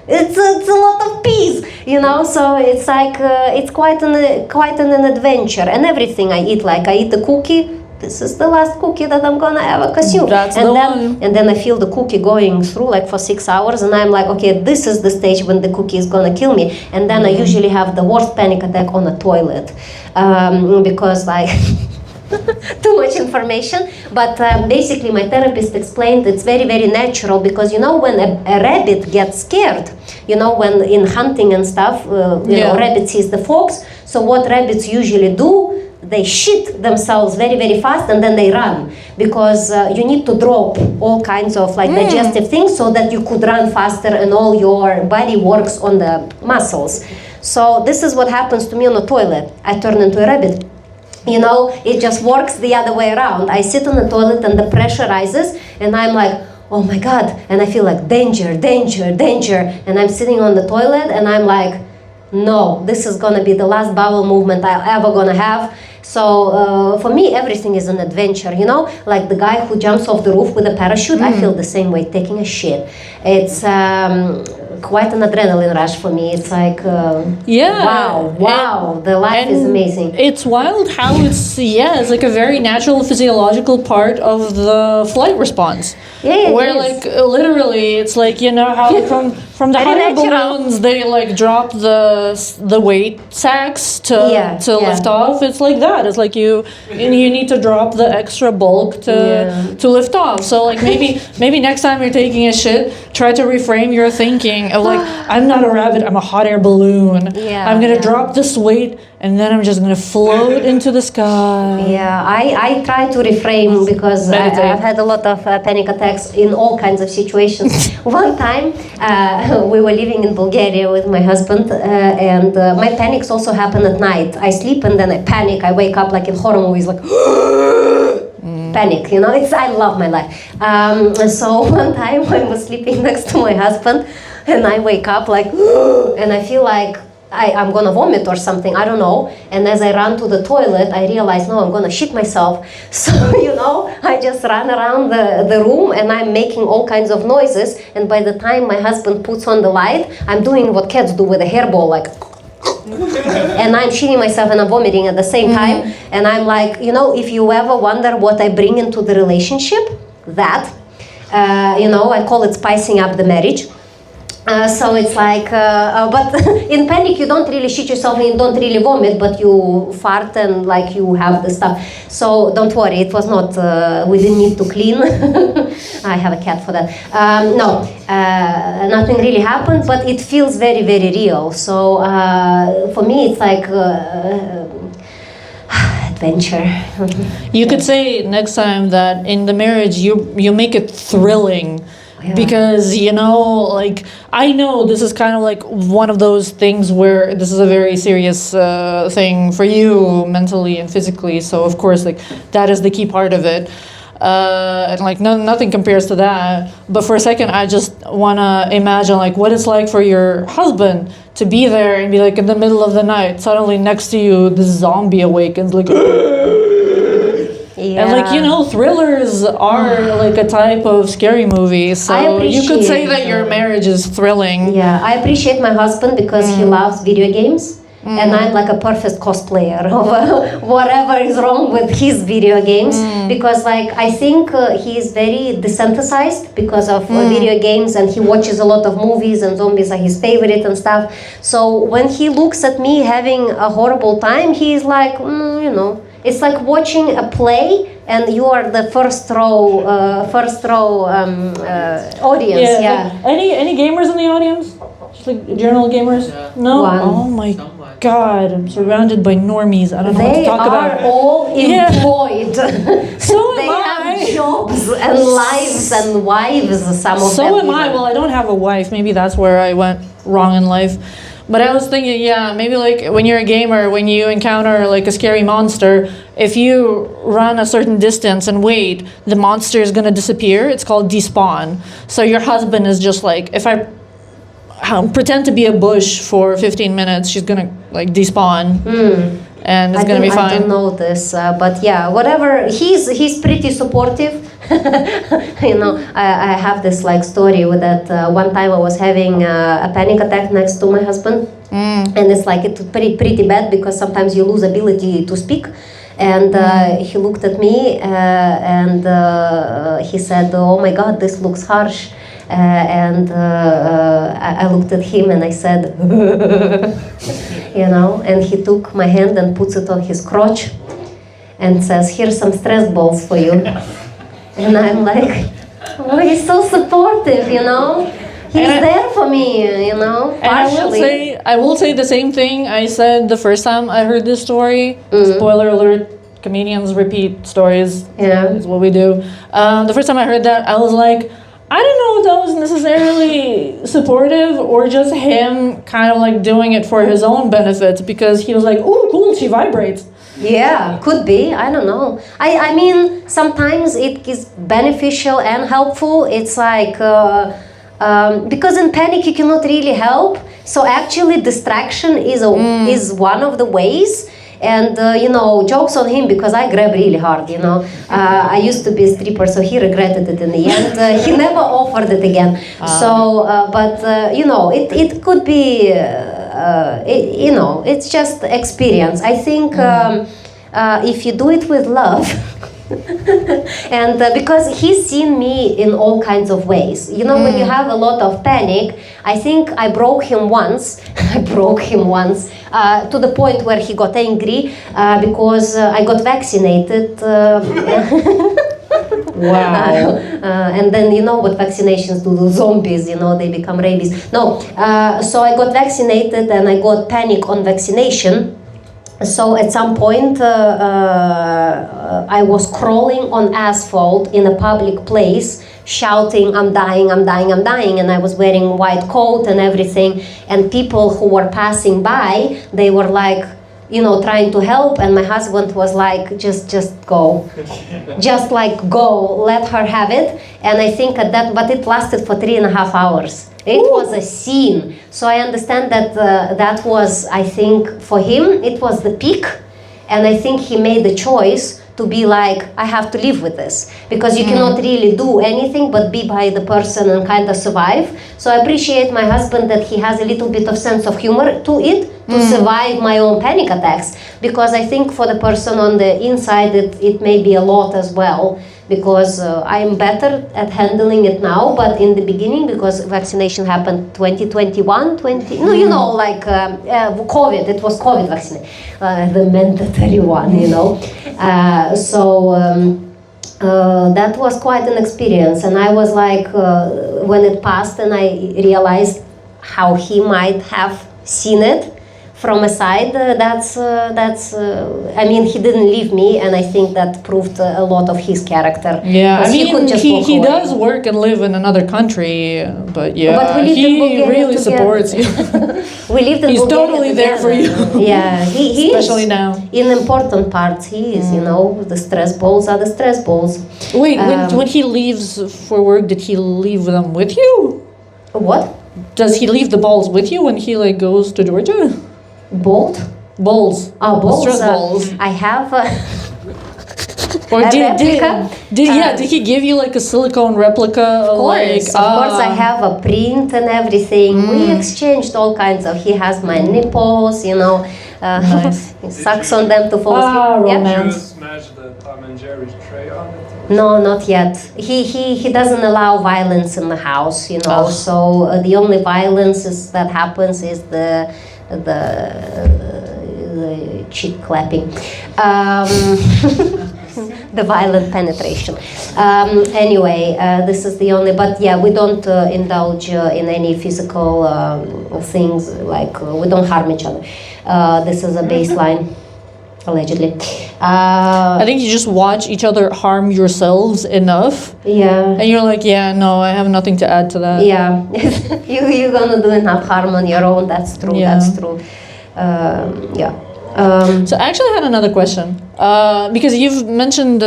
It's a lot of peas, you know. So it's like it's quite an adventure. And everything I eat, like I eat a cookie. This is the last cookie that I'm gonna ever consume. And then I feel the cookie going through like for 6 hours, and I'm like, okay, this is the stage when the cookie is gonna kill me. And then I usually have the worst panic attack on a toilet because like. Too much information, but basically my therapist explained it's very, very natural because you know when a rabbit gets scared, you know, when in hunting and stuff, you know, rabbit sees the fox. So what rabbits usually do, they shit themselves very, very fast and then they run because you need to drop all kinds of like digestive things so that you could run faster and all your body works on the muscles. So this is what happens to me on the toilet. I turn into a rabbit. You know, it just works the other way around. I sit on the toilet and the pressure rises and I'm like, oh my God. And I feel like danger, danger, danger. And I'm sitting on the toilet and I'm like, no, this is gonna be the last bowel movement I'll ever gonna have. So for me, everything is an adventure, you know? Like the guy who jumps off the roof with a parachute, I feel the same way, taking a shit. It's quite an adrenaline rush for me. It's like, wow, the life is amazing. It's wild how it's like a very natural physiological part of the flight response. Yeah, where like literally it's like, you know how from the hot air balloons they like drop the weight sacks to lift off. It's like that. It's like you need to drop the extra bulk to lift off. So like maybe next time you're taking a shit, try to reframe your thinking of like, I'm not a rabbit, I'm a hot air balloon. I'm gonna drop this weight and then I'm just gonna float into the sky. Yeah, I try to reframe because I've had a lot of panic attacks in all kinds of situations. One time we were living in Bulgaria with my husband and my panics also happen at night. I sleep and then I panic. I wake up like in horror movies, like panic, you know. I love my life. So one time I was sleeping next to my husband and I wake up like and I feel like I'm gonna vomit or something, I don't know. And as I run to the toilet, I realize, no, I'm gonna shit myself. So, you know, I just run around the room and I'm making all kinds of noises. And by the time my husband puts on the light, I'm doing what cats do with a hairball, like and I'm shitting myself and I'm vomiting at the same time. And I'm like, if you ever wonder what I bring into the relationship, that, I call it spicing up the marriage. So it's like, but in panic you don't really shit yourself and you don't really vomit, but you fart and like you have the stuff. So don't worry, it was not, we didn't need to clean. I have a cat for that. No, nothing really happened, but it feels very, very real. So for me it's like adventure. You could say next time that in the marriage you make it thrilling. Yeah. Because like I know this is kind of like one of those things where this is a very serious thing for you mentally and physically, so of course like that is the key part of it, and like nothing compares to that. But for a second I just want to imagine like what it's like for your husband to be there and be like in the middle of the night suddenly next to you this zombie awakens like Yeah. And like thrillers are like a type of scary movie, so you could say that your marriage is thrilling. Yeah, I appreciate my husband because he loves video games, and I'm like a perfect cosplayer of whatever is wrong with his video games, because like I think he is very desensitized because of video games, and he watches a lot of movies and zombies are his favorite and stuff. So when he looks at me having a horrible time, he's like, it's like watching a play and you are the first row audience. Yeah. Any gamers in the audience? Just like general gamers? Yeah. No? One. Oh my Somewhat. God, I'm surrounded by normies. I don't know what to They talk are about. all Yeah. employed. So They am have I. jobs and lives and wives. Some of them. So am I. even. Well, I don't have a wife. Maybe that's where I went wrong in life. But I was thinking, maybe like when you're a gamer, when you encounter like a scary monster, if you run a certain distance and wait, the monster is going to disappear. It's called despawn. So your husband is just like, if I pretend to be a bush for 15 minutes, she's going to like despawn. And it's going to be fine. I don't know this, but yeah, whatever. He's pretty supportive. I have this like story with that. One time I was having a panic attack next to my husband, and it's like it's pretty bad because sometimes you lose ability to speak. And he looked at me and he said, "Oh my God, this looks harsh." And I looked at him and I said, and he took my hand and puts it on his crotch and says, "Here's some stress balls for you." And I'm like, oh, he's so supportive, He's there for me, partially. And I will say the same thing I said the first time I heard this story. Spoiler alert, comedians repeat stories. Yeah. Is what we do. The first time I heard that, I was like, I don't know if that was necessarily supportive or just him kind of like doing it for his own benefit, because he was like, oh, cool, she vibrates. Yeah, could be. I don't know. I mean, sometimes it is beneficial and helpful. It's like, because in panic you cannot really help. So actually distraction is one of the ways. And, jokes on him because I grab really hard, I used to be a stripper, so he regretted it in the end. He never offered it again. So, it could be, it's just experience. I think if you do it with love, and because he's seen me in all kinds of ways. When you have a lot of panic, I think I broke him once. To the point where he got angry because I got vaccinated. Wow. And then what vaccinations do to zombies, they become rabies. No, so I got vaccinated and I got panic on vaccination. So at some point I was crawling on asphalt in a public place, shouting, "I'm dying, I'm dying, I'm dying," and I was wearing a white coat and everything, and people who were passing by, they were like, trying to help, and my husband was like, just go. Just like go, let her have it. And I think but it lasted for 3.5 hours. It was a scene. So I understand that that was, I think, for him, it was the peak. And I think he made the choice to be like, I have to live with this. Because you cannot really do anything but be by the person and kind of survive. So I appreciate my husband that he has a little bit of sense of humor to it. to survive my own panic attacks, because I think for the person on the inside it may be a lot as well, because I'm better at handling it now, but in the beginning, because vaccination happened 2021, COVID, it was COVID vaccine, the mandatory one, that was quite an experience, and I was like, when it passed and I realized how he might have seen it from a side, I mean, he didn't leave me, and I think that proved a lot of his character. Yeah, I mean, he could just he walk away. does work and live in another country, but yeah, But we lived in he Bulgaria really together. supports you. We lived in He's Bulgaria totally there for together. you. Yeah, he Especially is. now. In important parts, he is. The stress balls are the stress balls. Wait, when he leaves for work, did he leave them with you? What? Does he leave the balls with you when he goes to Georgia? Bolt? Balls. Oh, balls. Stress balls. I have. Or A did replica? did he give you a silicone replica? Of course, I have a print and everything. We exchanged all kinds of. He has my nipples, Nice. he sucks on them to fall asleep. Ah, Yeah. romance. Did you smash the Tom and Jerry's tray on it? No, not yet. He doesn't allow violence in the house, Oh. So the only violence that happens is the cheek clapping, the violent penetration. Anyway, this is the only. But yeah, we don't indulge in any physical things. We don't harm each other. This is a baseline. Allegedly. I think you just watch each other harm yourselves enough, Yeah. and you're like, yeah, no, I have nothing to add to that. Yeah. You're gonna do enough harm on your own. That's true. Yeah. That's true. Yeah. So I actually had another question, because you've mentioned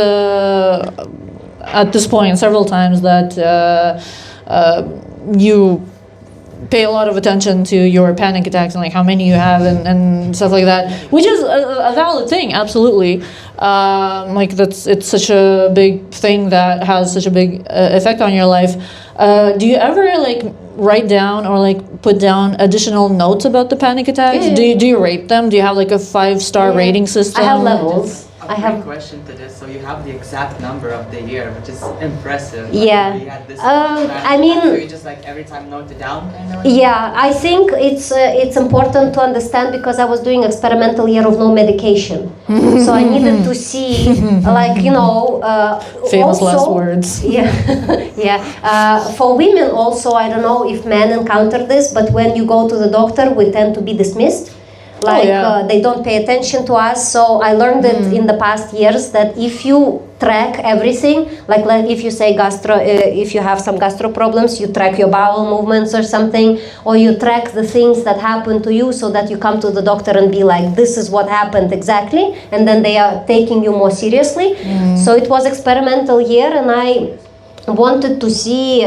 at this point several times that you pay a lot of attention to your panic attacks and how many you have and stuff like that, which is a valid thing, absolutely. It's such a big thing that has such a big effect on your life. Do you ever write down or put down additional notes about the panic attacks? Yeah. Do you rate them? Do you have a 5-star rating system? I have levels. A quick question to this. So you have the exact number of the year, which is impressive. Yeah. You had this I mean- so you just every time note it down, kind of. Yeah, I think it's important to understand, because I was doing experimental year of no medication, so I needed to see Famous also, last words. Yeah, yeah. For women also, I don't know if men encounter this, but when you go to the doctor, we tend to be dismissed. They don't pay attention to us. So I learned it in the past years that if you track everything, like if you say if you have some gastro problems, you track your bowel movements or something, or you track the things that happen to you, so that you come to the doctor and be like, this is what happened exactly, and then they are taking you more seriously. So it was experimental year, and I wanted to see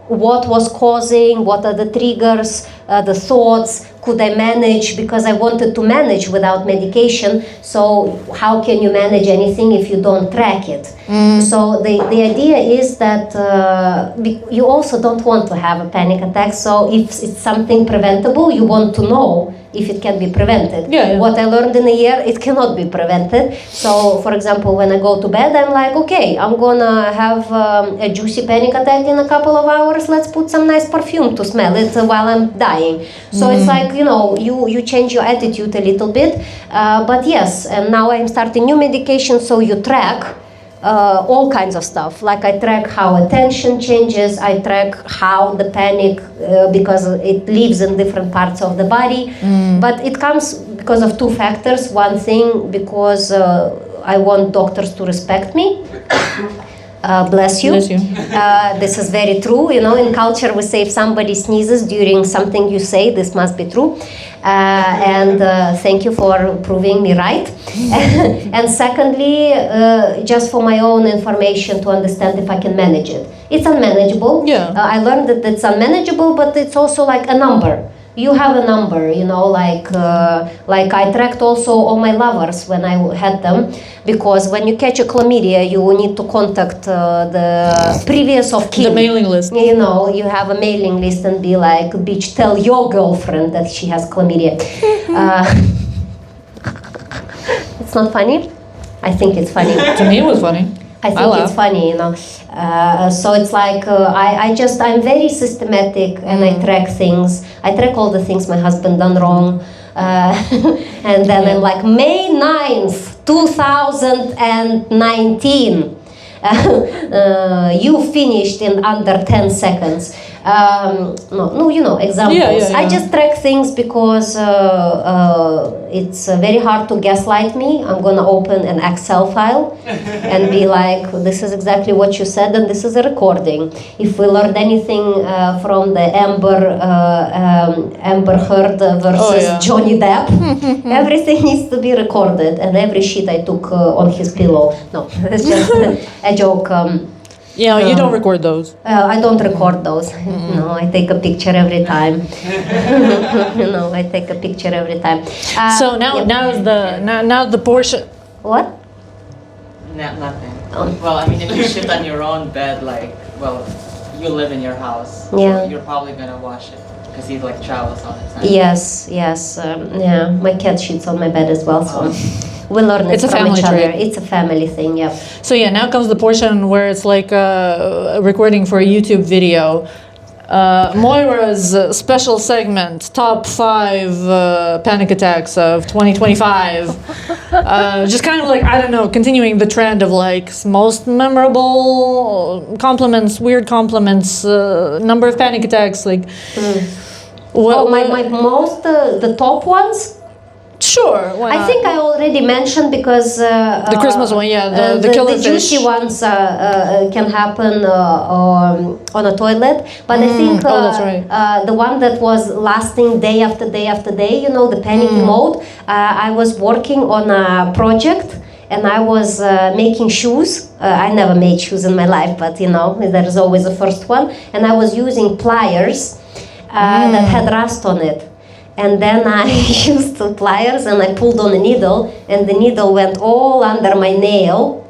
what was causing, what are the triggers, the thoughts, could I manage, because I wanted to manage without medication. So how can you manage anything if you don't track it? So the idea is that you also don't want to have a panic attack. So if it's something preventable, you want to know if it can be prevented. Yeah. What I learned in a year, it cannot be prevented. So, for example, when I go to bed, I'm like, okay, I'm gonna have a juicy panic attack in a couple of hours. Let's put some nice perfume to smell it while I'm dying. So it's you change your attitude a little bit. But yes, and now I'm starting new medication, so you track all kinds of stuff. I track how attention changes, I track how the panic, because it lives in different parts of the body. But it comes because of two factors. One thing, because I want doctors to respect me. Bless you. Bless you. This is very true. In culture we say if somebody sneezes during something you say, this must be true. And thank you for proving me right. And secondly, just for my own information, to understand if I can manage it. It's unmanageable. Yeah. I learned that it's unmanageable, but it's also like a number. you have a number, you know, like I tracked also all my lovers when I had them, because when you catch a chlamydia, you need to contact the previous of kin. The mailing list. You know, you have a mailing list and be like, bitch, tell your girlfriend that she has chlamydia. It's not funny? I think it's funny. To me, it was funny. I think it's funny, you know. So it's like I'm very systematic, and I track things. I track all the things my husband done wrong, and then I'm like, May 9th, 2019. You finished in under 10 seconds. No, you know, examples. Yeah. I just track things because it's very hard to gaslight me. I'm gonna open an Excel file and be like, this is exactly what you said, and this is a recording. If we learned anything from the Amber Heard versus Johnny Depp, everything needs to be recorded, and every shit I took on his pillow. No, it's just a joke. Yeah, you don't record those. I don't record those. No, I take a picture every time. No, I take a picture every time. So now the portion. What? Nothing. Oh. Well, I mean, if you shit on your own bed, like, well, you live in your house. Yeah. So you're probably gonna wash it because he like travels all the time. Yes. Yeah, my cat shits on my bed as well, so we learn it It's a from family each other. trait. It's a family thing, yeah. So yeah, now comes the portion where it's like a recording for a YouTube video. Moira's special segment, top 5 panic attacks of 2025. Just kind of like, I don't know, continuing the trend of like most memorable compliments, weird compliments, number of panic attacks, like. My most, the top ones? Sure. Why I not? think I already mentioned, because the Christmas one, yeah, the killer the juicy fish. ones can happen on a toilet, but I think that's right. The one that was lasting day after day after day, you know, the panic mode. I was working on a project, and I was making shoes. I never made shoes in my life, but you know, there is always a first one. And I was using pliers that had rust on it. And then I used the pliers and I pulled on a needle, and the needle went all under my nail.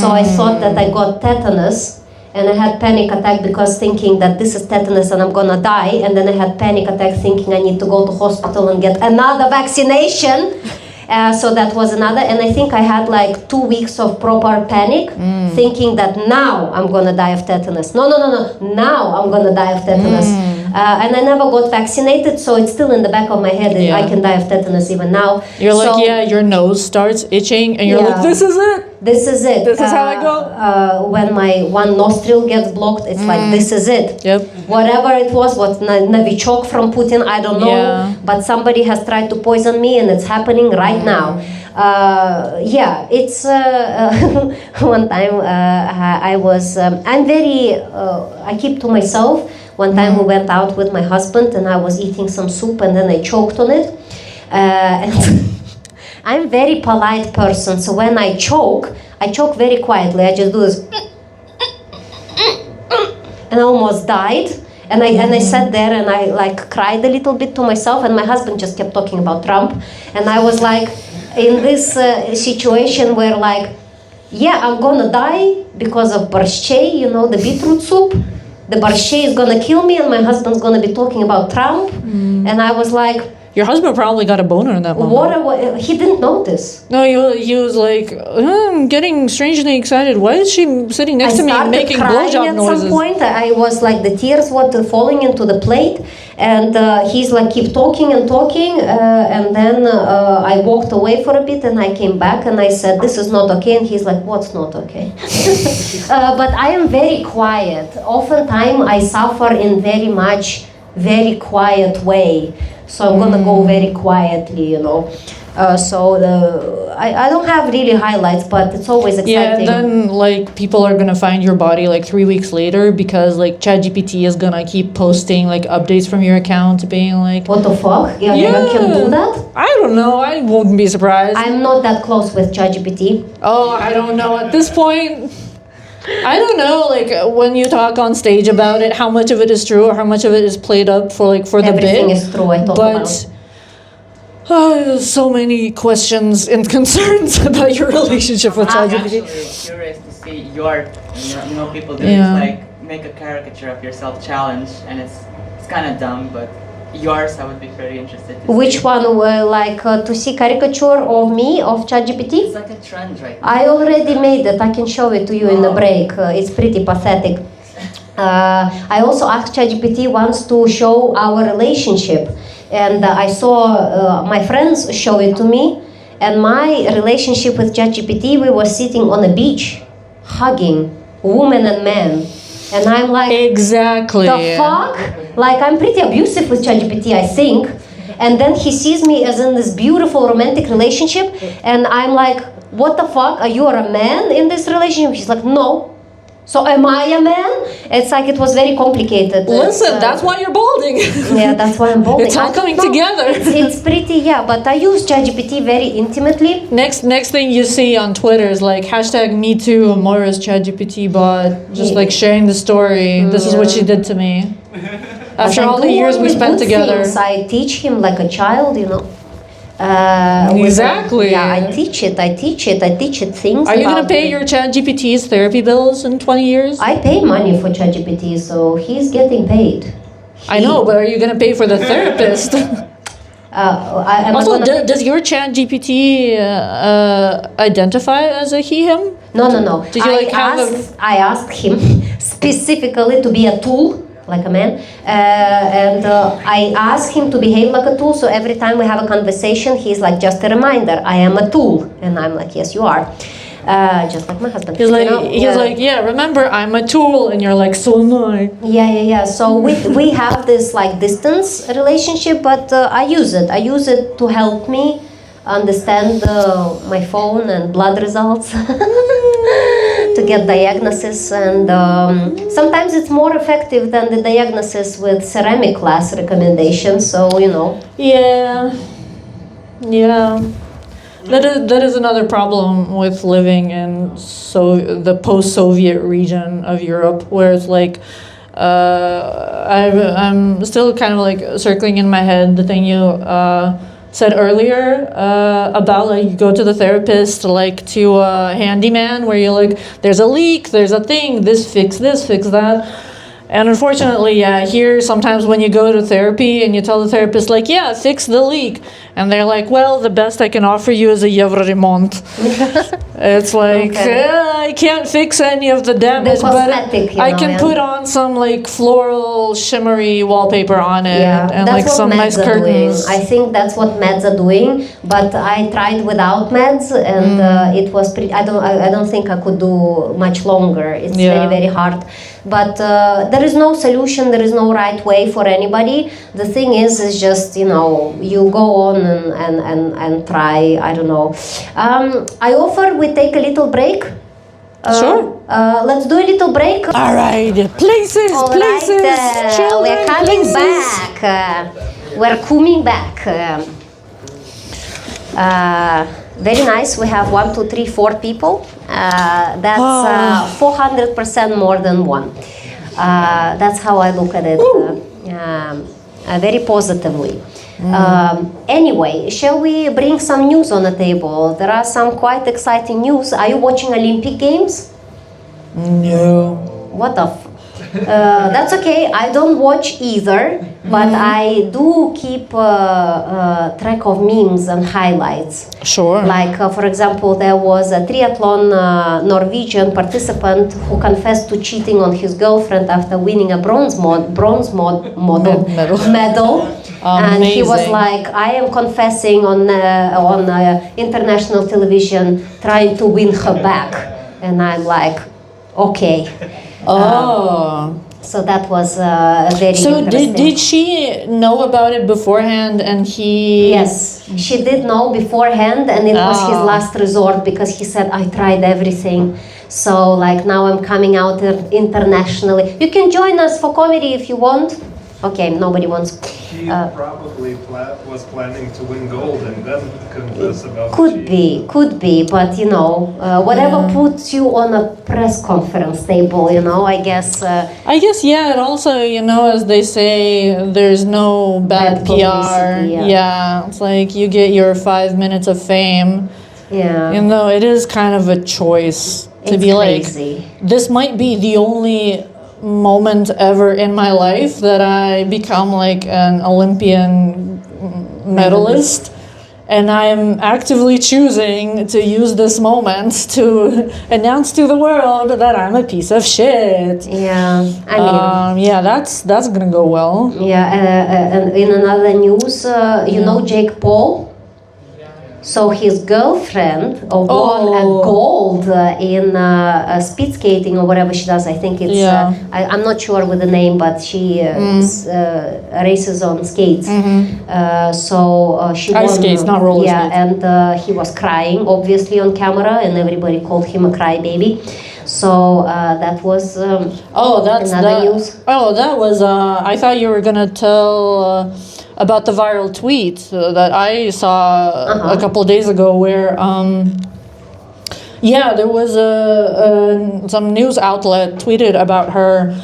So I thought that I got tetanus, and I had panic attack because thinking that this is tetanus and I'm gonna die. And then I had panic attack thinking I need to go to hospital and get another vaccination. So that was another, and I think I had like 2 weeks of proper panic, thinking that now I'm gonna die of tetanus. No, now I'm gonna die of tetanus. And I never got vaccinated, so it's still in the back of my head that I can die of tetanus even now. You're so, like, yeah, your nose starts itching, and you're like, this is it. This is it. This is how I go. When my one nostril gets blocked, it's like, this is it. Yep. Whatever it was, what Novichok from Putin, I don't know. Yeah. But somebody has tried to poison me, and it's happening right now. It's one time I was. I'm very. I keep to myself. One time we went out with my husband, and I was eating some soup, and then I choked on it. And I'm a very polite person, so when I choke very quietly. I just do this, and I almost died. And I sat there and I like cried a little bit to myself, and my husband just kept talking about Trump, and I was like in this situation where like, yeah, I'm gonna die because of borscht, you know, the beetroot soup. The borscht is gonna kill me, and my husband's gonna be talking about Trump, and I was like, Your husband probably got a boner in that moment. He didn't notice. No, he was like, I'm getting strangely excited. Why is she sitting next to me making blowjob at noises? some point. I was like, the tears were falling into the plate, and he's like, keep talking and talking, and then I walked away for a bit, and I came back and I said, this is not okay, and he's like, what's not okay? But I am very quiet. Oftentimes I suffer in very quiet way. So I'm gonna go very quietly, you know. I don't have really highlights, but it's always exciting. Yeah, then like people are gonna find your body like 3 weeks later because like ChatGPT is gonna keep posting like updates from your account, being like, what the fuck? Yeah, you can do that? I don't know. I wouldn't be surprised. I'm not that close with ChatGPT. Oh, I don't know at this point. I don't know, like when you talk on stage about it, how much of it is true or how much of it is played up for like for the Everything bit. is true. I talk But about. there's so many questions and concerns about your relationship with I'm ChatGPT. actually curious to see your, people do Yeah. this, like make a caricature of yourself challenge, and it's kind of dumb, but yours I would be very interested to Which see. one? To see caricature of me of ChatGPT? It's like a trend right now. I already made it. I can show it to you in the break. It's pretty pathetic. I also asked ChatGPT once to show our relationship, and I saw my friends show it to me. And my relationship with ChatGPT, we were sitting on a beach, hugging, woman and man, and I'm like, Exactly. the fuck? Like, I'm pretty abusive with ChatGPT, I think. And then he sees me as in this beautiful romantic relationship, and I'm like, what the fuck? Are you a man in this relationship? He's like, no. So am I a man? It's like it was very complicated. Listen, that's why you're balding. Yeah, that's why I'm balding. It's all I don't coming know. together. It's pretty, yeah, but I use ChatGPT very intimately. Next thing you see on Twitter is like hashtag Me Too Moira's ChatGPT bot, just like sharing the story. This is what she did to me. After But I all the do years we only spent good together. things. I teach him like a child, Exactly. Yeah, I teach it things. Are you gonna about pay it. your ChatGPT's therapy bills in 20 years? I pay money for ChatGPT, so he's getting paid. I know, but are you gonna pay for the therapist? Am I Also, gonna- does your ChatGPT identify as a he/him? No. Did you, like, have I asked him specifically to be a tool, like a man, and I asked him to behave like a tool. So every time we have a conversation, he's like, just a reminder, I am a tool, and I'm like, yes, you are. Just like my husband. He's like, yeah. yeah, remember, I'm a tool, and you're like, so am I. Yeah. So we have this like distance relationship, but I use it. I use it to help me understand my phone and blood results, to get diagnosis, and sometimes it's more effective than the diagnosis with ceramic class recommendations. So Yeah. That is another problem with living in the post-Soviet region of Europe, where it's like I'm still kind of like circling in my head the thing you said earlier about like you go to the therapist like to a handyman where you're like, there's a leak, there's a thing, this, fix that. And unfortunately, yeah, here sometimes when you go to therapy and you tell the therapist like, yeah, fix the leak, and they're like, well, the best I can offer you is a Evroremont. It's like, Okay. I can't fix any of the damage, but cosmetic, I can put on some like floral shimmery wallpaper on it and that's like what some meds nice are curtains. doing. I think that's what meds are doing. But I tried without meds, and it was pretty. I don't think I could do much longer. It's Yeah. very hard. But there is no solution. There is no right way for anybody. The thing is just you go on and try. I don't know. I offer we take a little break. Sure. Let's do a little break. All right, places, All places, right, children, we're coming places. back. We're coming back. Very nice. We have 1, 2, 3, 4 people. That's 400% more than one. That's how I look at it. Very positively. Anyway, shall we bring some news on the table? There are some quite exciting news. Are you watching Olympic Games? No. What the that's okay. I don't watch either, but I do keep track of memes and highlights. Sure. Like, for example, there was a triathlon Norwegian participant who confessed to cheating on his girlfriend after winning a bronze medal. And he was Amazing. like, I am confessing on international television, trying to win her back. And I'm like, okay. Oh. So that was very So interesting. did she know about it beforehand and he... Yes, she did know beforehand, and it was his last resort because he said, I tried everything. So like now I'm coming out internationally. You can join us for comedy if you want. Okay, nobody wants. He probably was planning to win gold and then confess about Could be, but you know, whatever puts you on a press conference table, you know, I guess. I guess, yeah, it also, you know, as they say, there's no bad Bad PR. publicity, yeah. It's like you get your 5 minutes of fame. Yeah. You know, it is kind of a choice to It's be crazy. like, this might be the only moment ever in my life that I become like an Olympian medalist. And I'm actively choosing to use this moment to announce to the world that I'm a piece of shit. Yeah, I mean. Yeah, that's gonna go well. Yeah, and in another news, you know Jake Paul? So his girlfriend won a gold in speed skating or whatever she does. I think it's, I'm not sure with the name, but she races on skates. So she won. Ice skates, not roller skates. Yeah, and he was crying, obviously, on camera, and everybody called him a crybaby. So that was another news. Oh, that was. I thought you were gonna tell about the viral tweet that I saw a couple of days ago, where there was some news outlet tweeted about her.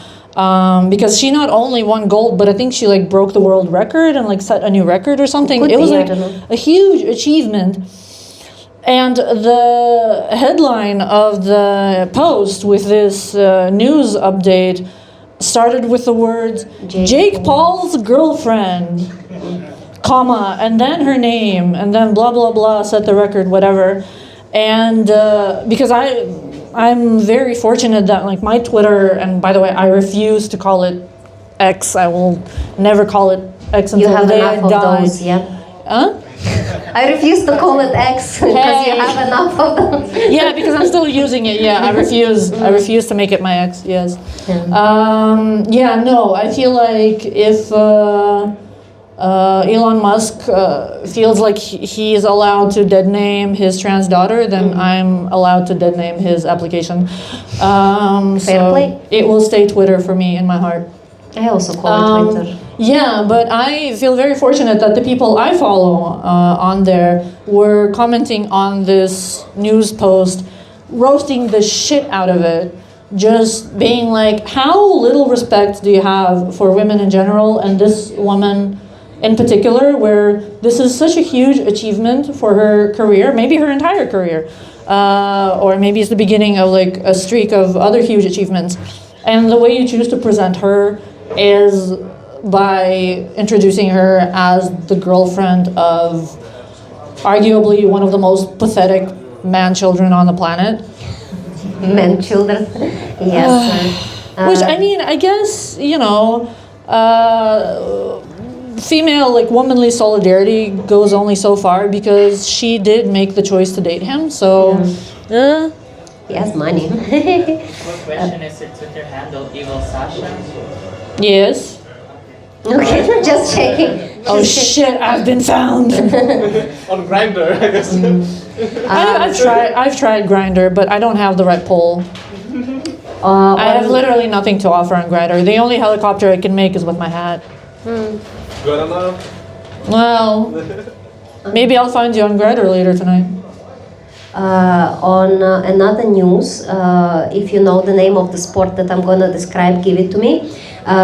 Because she not only won gold, but I think she like broke the world record and like set a new record or something. It was like a huge achievement. And the headline of the post with this news update started with the words Jake Paul's girlfriend, comma, and then her name, and then blah blah blah, set the record, whatever. And because I'm very fortunate that like my Twitter, and by the way, I refuse to call it X. I will never call it X until the day I die. You have enough of those, yeah? Huh? I refuse to call it X because you have enough of them. Yeah, because I'm still using it. Yeah, I refuse. I refuse to make it my X. Yes. No. I feel like if Elon Musk feels like he is allowed to dead name his trans daughter, then I'm allowed to dead name his application. Fair play. It will stay Twitter for me in my heart. I also call it Twitter. Yeah, but I feel very fortunate that the people I follow on there were commenting on this news post, roasting the shit out of it, just being like, how little respect do you have for women in general and this woman in particular, where this is such a huge achievement for her career, maybe her entire career, or maybe it's the beginning of like a streak of other huge achievements. And the way you choose to present her is by introducing her as the girlfriend of arguably one of the most pathetic man-children on the planet. Man-children, yes. Which, I mean, I guess, you know, female, like, womanly solidarity goes only so far because she did make the choice to date him, so... He has money. What question is your Twitter handle, Evil Sasha? Yes. Okay, just checking. Oh shit, I've been found. on Grindr, I guess. I've tried Grindr, but I don't have the right pole. I have literally nothing to offer on Grindr. The only helicopter I can make is with my hat. Good enough? Well, maybe I'll find you on Grindr later tonight. On another news, if you know the name of the sport that I'm gonna describe, give it to me.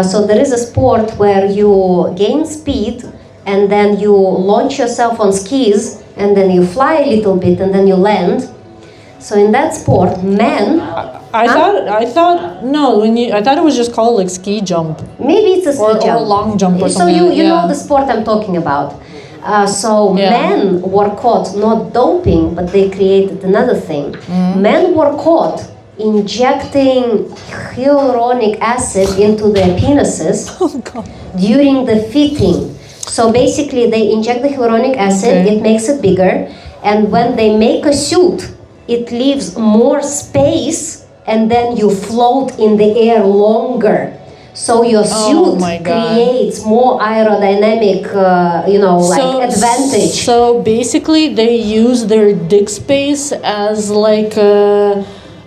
So there is a sport where you gain speed and then you launch yourself on skis and then you fly a little bit and then you land. So in that sport, men... I thought it was just called like ski jump. Maybe it's a ski jump. Or long jump or so something. So you know the sport I'm talking about. Men were caught not doping, but they created another thing. Men were caught injecting hyaluronic acid into their penises during the fitting. So basically they inject the hyaluronic acid, it makes it bigger, and when they make a suit, it leaves more space and then you float in the air longer. So your suit creates more aerodynamic, advantage. So basically they use their dick space as like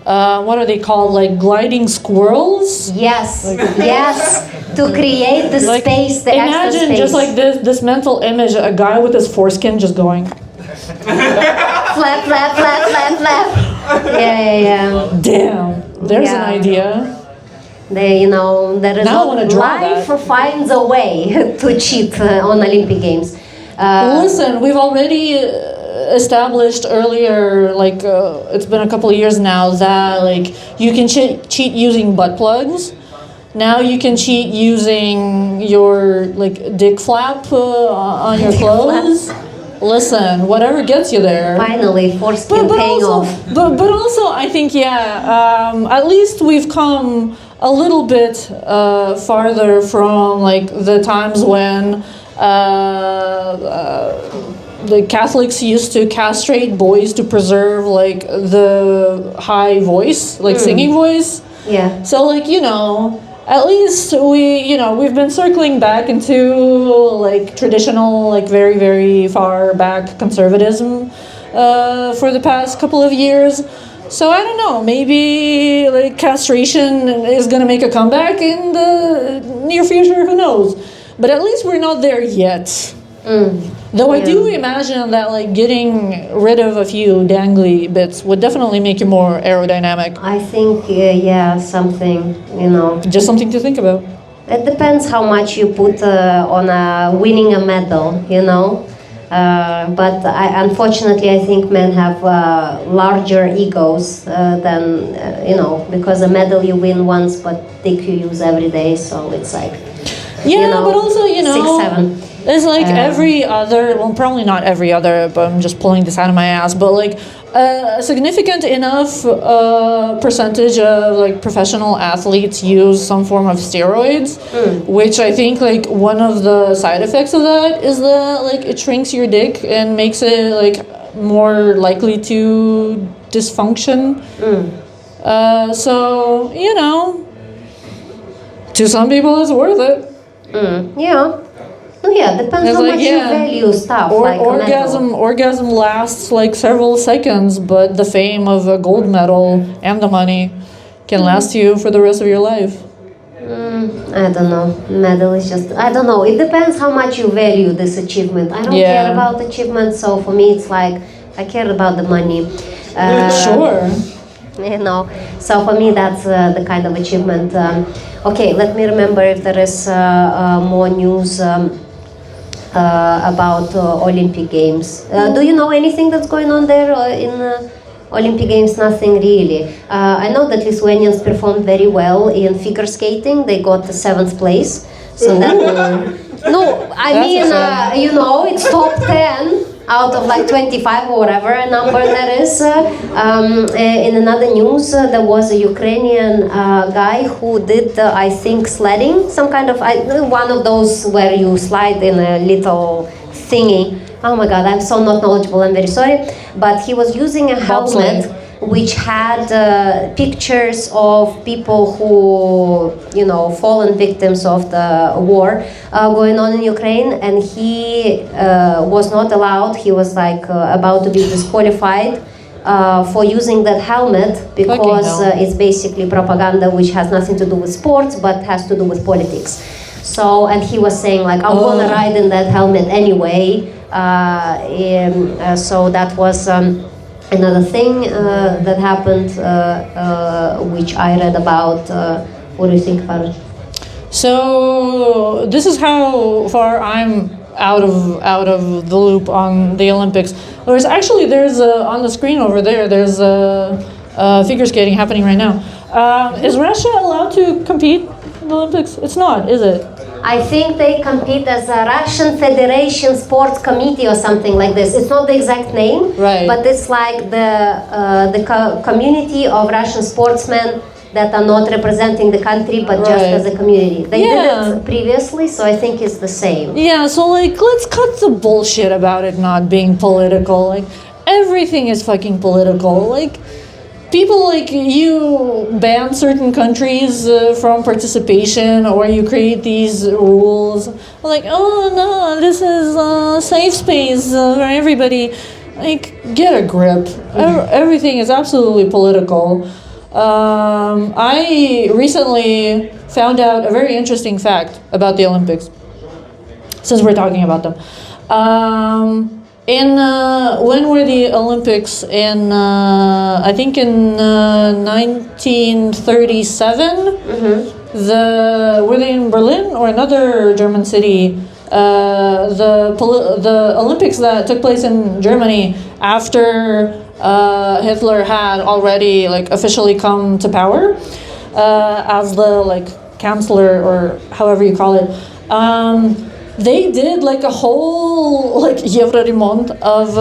what are they called? Like gliding squirrels? Yes, yes, to create the Like, space, the extra imagine space. just like this mental image, a guy with his foreskin just going. Flap, flap, flap, flap, flap. Yeah. Damn, there's an Yeah. idea. They, there is Now I wanna draw life that. finds a way to cheat on Olympic Games. Listen, we've already established earlier, like it's been a couple of years now, that like you can cheat using butt plugs. Now you can cheat using your like dick flap on your clothes. Listen, whatever gets you there. Finally, foreskin paying off. But also, I think at least we've come a little bit farther from like the times when the Catholics used to castrate boys to preserve like the high voice, like singing voice. Yeah. So like at least we've been circling back into like traditional, like very, very far back conservatism for the past couple of years. So I don't know, maybe like castration is gonna make a comeback in the near future, who knows? But at least we're not there yet. Though I do imagine that like getting rid of a few dangly bits would definitely make you more aerodynamic. I think, something, Just something to think about. It depends how much you put on winning a medal, But unfortunately, I think men have larger egos than, because a medal you win once, but dick you use every day, so it's like, But also, 6-7. It's like every other, well, probably not every other, but I'm just pulling this out of my ass, but like a significant enough percentage of like professional athletes use some form of steroids, which I think like one of the side effects of that is that like it shrinks your dick and makes it like more likely to dysfunction. So, to some people it's worth it. Yeah. Oh, yeah, depends It's how like, much you value stuff. Like a medal. Orgasm lasts like several seconds, but the fame of a gold medal and the money can last you for the rest of your life. I don't know. Medal is just, I don't know. It depends how much you value this achievement. I don't care about achievements, so for me it's like, I care about the money. Sure. So for me that's the kind of achievement. Okay, let me remember if there is more news about Olympic Games. Do you know anything that's going on there in Olympic Games? Nothing really. I know that Lithuanians performed very well in figure skating. They got the 7th place. So that no, I mean it's top 10 out of like 25 or whatever number that is. In another news, there was a Ukrainian guy who did, I think, sledding, some kind of, one of those where you slide in a little thingy. Oh my God, I'm so not knowledgeable, I'm very sorry. But he was using a helmet which had pictures of people who, fallen victims of the war going on in Ukraine, and he was not allowed. He was like about to be disqualified for using that helmet because it's basically propaganda which has nothing to do with sports but has to do with politics. So, and he was saying like, I'm gonna ride in that helmet anyway. So that was another thing that happened, which I read about. What do you think about it? So this is how far I'm out of the loop on the Olympics. There's on the screen over there. There's figure skating happening right now. Is Russia allowed to compete in the Olympics? It's not, is it? I think they compete as a Russian Federation Sports Committee or something like this. It's not the exact name, but it's like the community of Russian sportsmen that are not representing the country but just as a community. They did it previously, so I think it's the same. Yeah, so like let's cut the bullshit about it not being political. Like everything is fucking political. Like people like you ban certain countries from participation, or you create these rules like, oh no, this is a safe space for everybody. Like, get a grip. Everything is absolutely political. I recently found out a very interesting fact about the Olympics, since we're talking about them. When were the Olympics? I think in 1937. Were they in Berlin or another German city? The Olympics that took place in Germany after Hitler had already officially come to power as the chancellor, or however you call it. They did a whole Euroremont of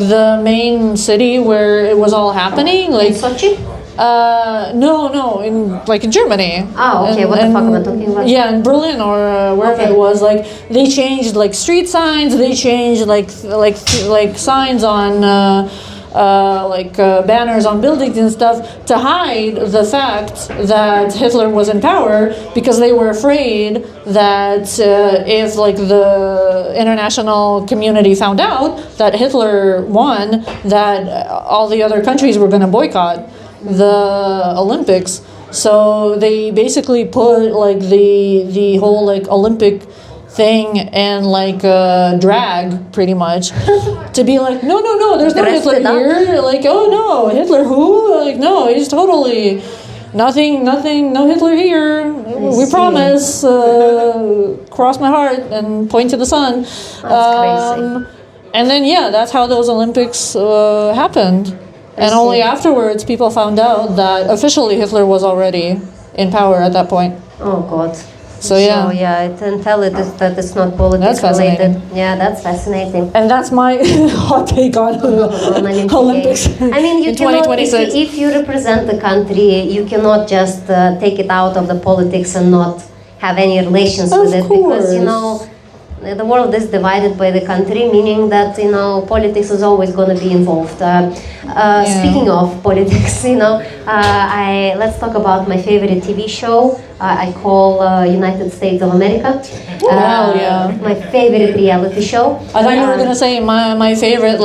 the main city where it was all happening. Sochi? No, in Germany. Oh, okay. What the fuck am I talking about? Yeah, in Berlin or wherever it was. They changed street signs. They changed signs on banners on buildings and stuff to hide the fact that Hitler was in power, because they were afraid that if the international community found out that Hitler won, that all the other countries were going to boycott the Olympics. So they basically put the whole Olympic thing and drag, pretty much, to be no, there's no Hitler here. Oh no, Hitler who? No, he's totally nothing, no Hitler here. We promise. Cross my heart and point to the sun. That's crazy. And then that's how those Olympics happened. And only afterwards people found out that officially Hitler was already in power at that point. Oh God. So yeah, I can tell it that it's not politics related. Yeah, that's fascinating. And that's my hot take on Olympics. I mean, you in cannot, 2026. if you represent the country, you cannot just take it out of the politics and not have any relations with it, because the world is divided by the country, meaning that politics is always going to be involved. Speaking of politics, let's talk about my favorite TV show. I call United States of America. My favorite reality show. I thought you were gonna say my favorite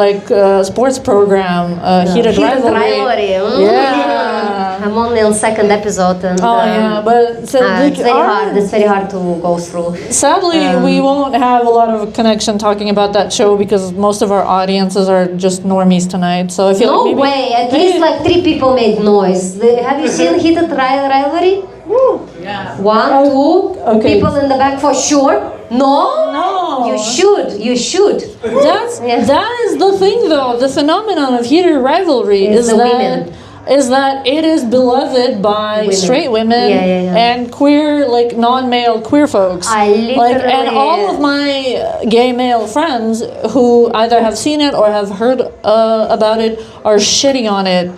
sports program, Heated Rivalry. Yeah. I'm only on second episode, and but it's very hard. It's very hard to go through. Sadly, we won't have a lot of connection talking about that show because most of our audiences are just normies tonight. So I feel no way. At least 3 people made noise. Have you seen Heated Rivalry? Yeah. 1, 2 people in the back for sure. No. You should. That is the thing, though. The phenomenon of Heated Rivalry is that it is beloved by straight women and queer, non-male queer folks. I literally and all of my gay male friends who either have seen it or have heard about it are shitting on it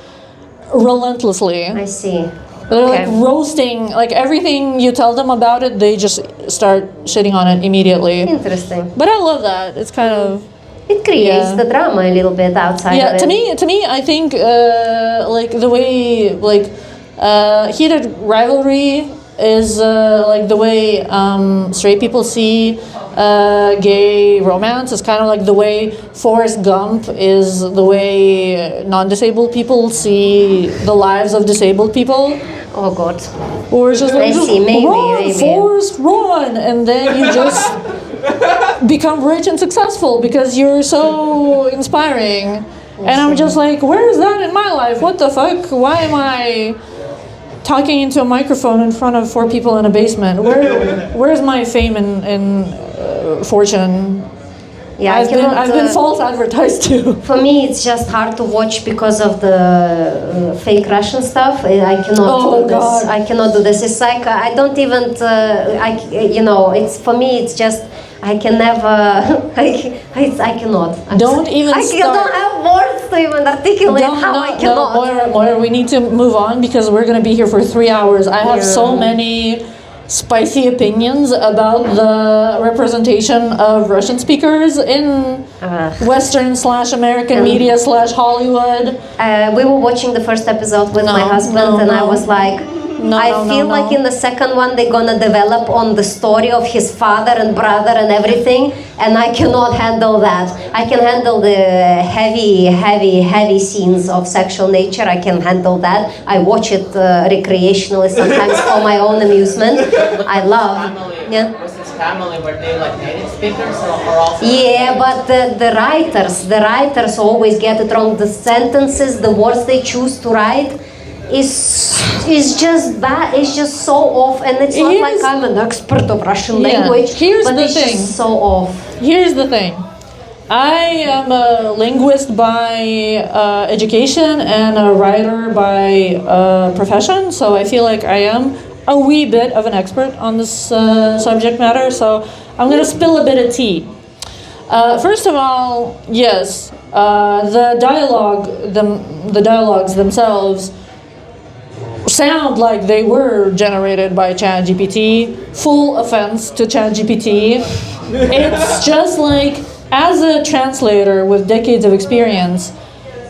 relentlessly. I see. They're roasting, everything you tell them about it, they just start shitting on it immediately. Interesting. But I love that. It's kind of... It creates the drama a little bit outside of it. To me, I think the way Heated Rivalry is the way straight people see gay romance is kind of the way Forrest Gump is the way non-disabled people see the lives of disabled people. Oh God. Or it's just maybe. Forrest, run, and then you just become rich and successful because you're so inspiring. And I'm just where is that in my life? What the fuck? Why am I talking into a microphone in front of 4 people in a basement? Where's my fame and fortune? Yeah, I've been false advertised too. For me, it's just hard to watch because of the fake Russian stuff. I cannot do this. God. I cannot do this. It's I don't even. It's for me. It's just I can never. I cannot. Don't even I start. don't have words to even articulate how I cannot. Moira, we need to move on because we're going to be here for 3 hours. I have so many spicy opinions about the representation of Russian speakers in Western/American media/Hollywood. We were watching the first episode with my husband, and I was like, I feel like in the second one they're gonna develop on the story of his father and brother and everything, and I cannot handle that. I can handle the heavy scenes of sexual nature. I can handle that. I watch it recreationally sometimes for my own amusement. I love. Yeah. Was his family, were they like native speakers or also? Yeah, but the writers always get it wrong. The sentences, the words they choose to write is just bad. It's just so off, and it's not like I'm an expert of Russian language. Here's but the it's thing. just so off. Here's the thing. I am a linguist by education and a writer by profession, so I feel like I am a wee bit of an expert on this subject matter, so I'm going to spill a bit of tea. First of all, yes, the dialogues themselves sound like they were generated by ChatGPT. Full offense to ChatGPT. It's just like, as a translator with decades of experience,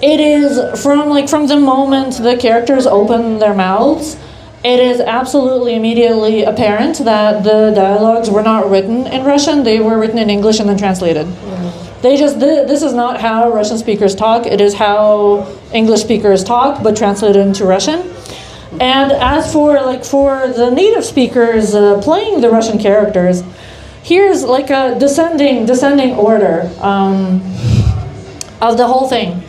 it is from the moment the characters open their mouths, it is absolutely immediately apparent that the dialogues were not written in Russian, they were written in English and then translated. They just, this is not how Russian speakers talk, it is how English speakers talk, but translated into Russian. And as for the native speakers playing the Russian characters, here's like a descending order of the whole thing.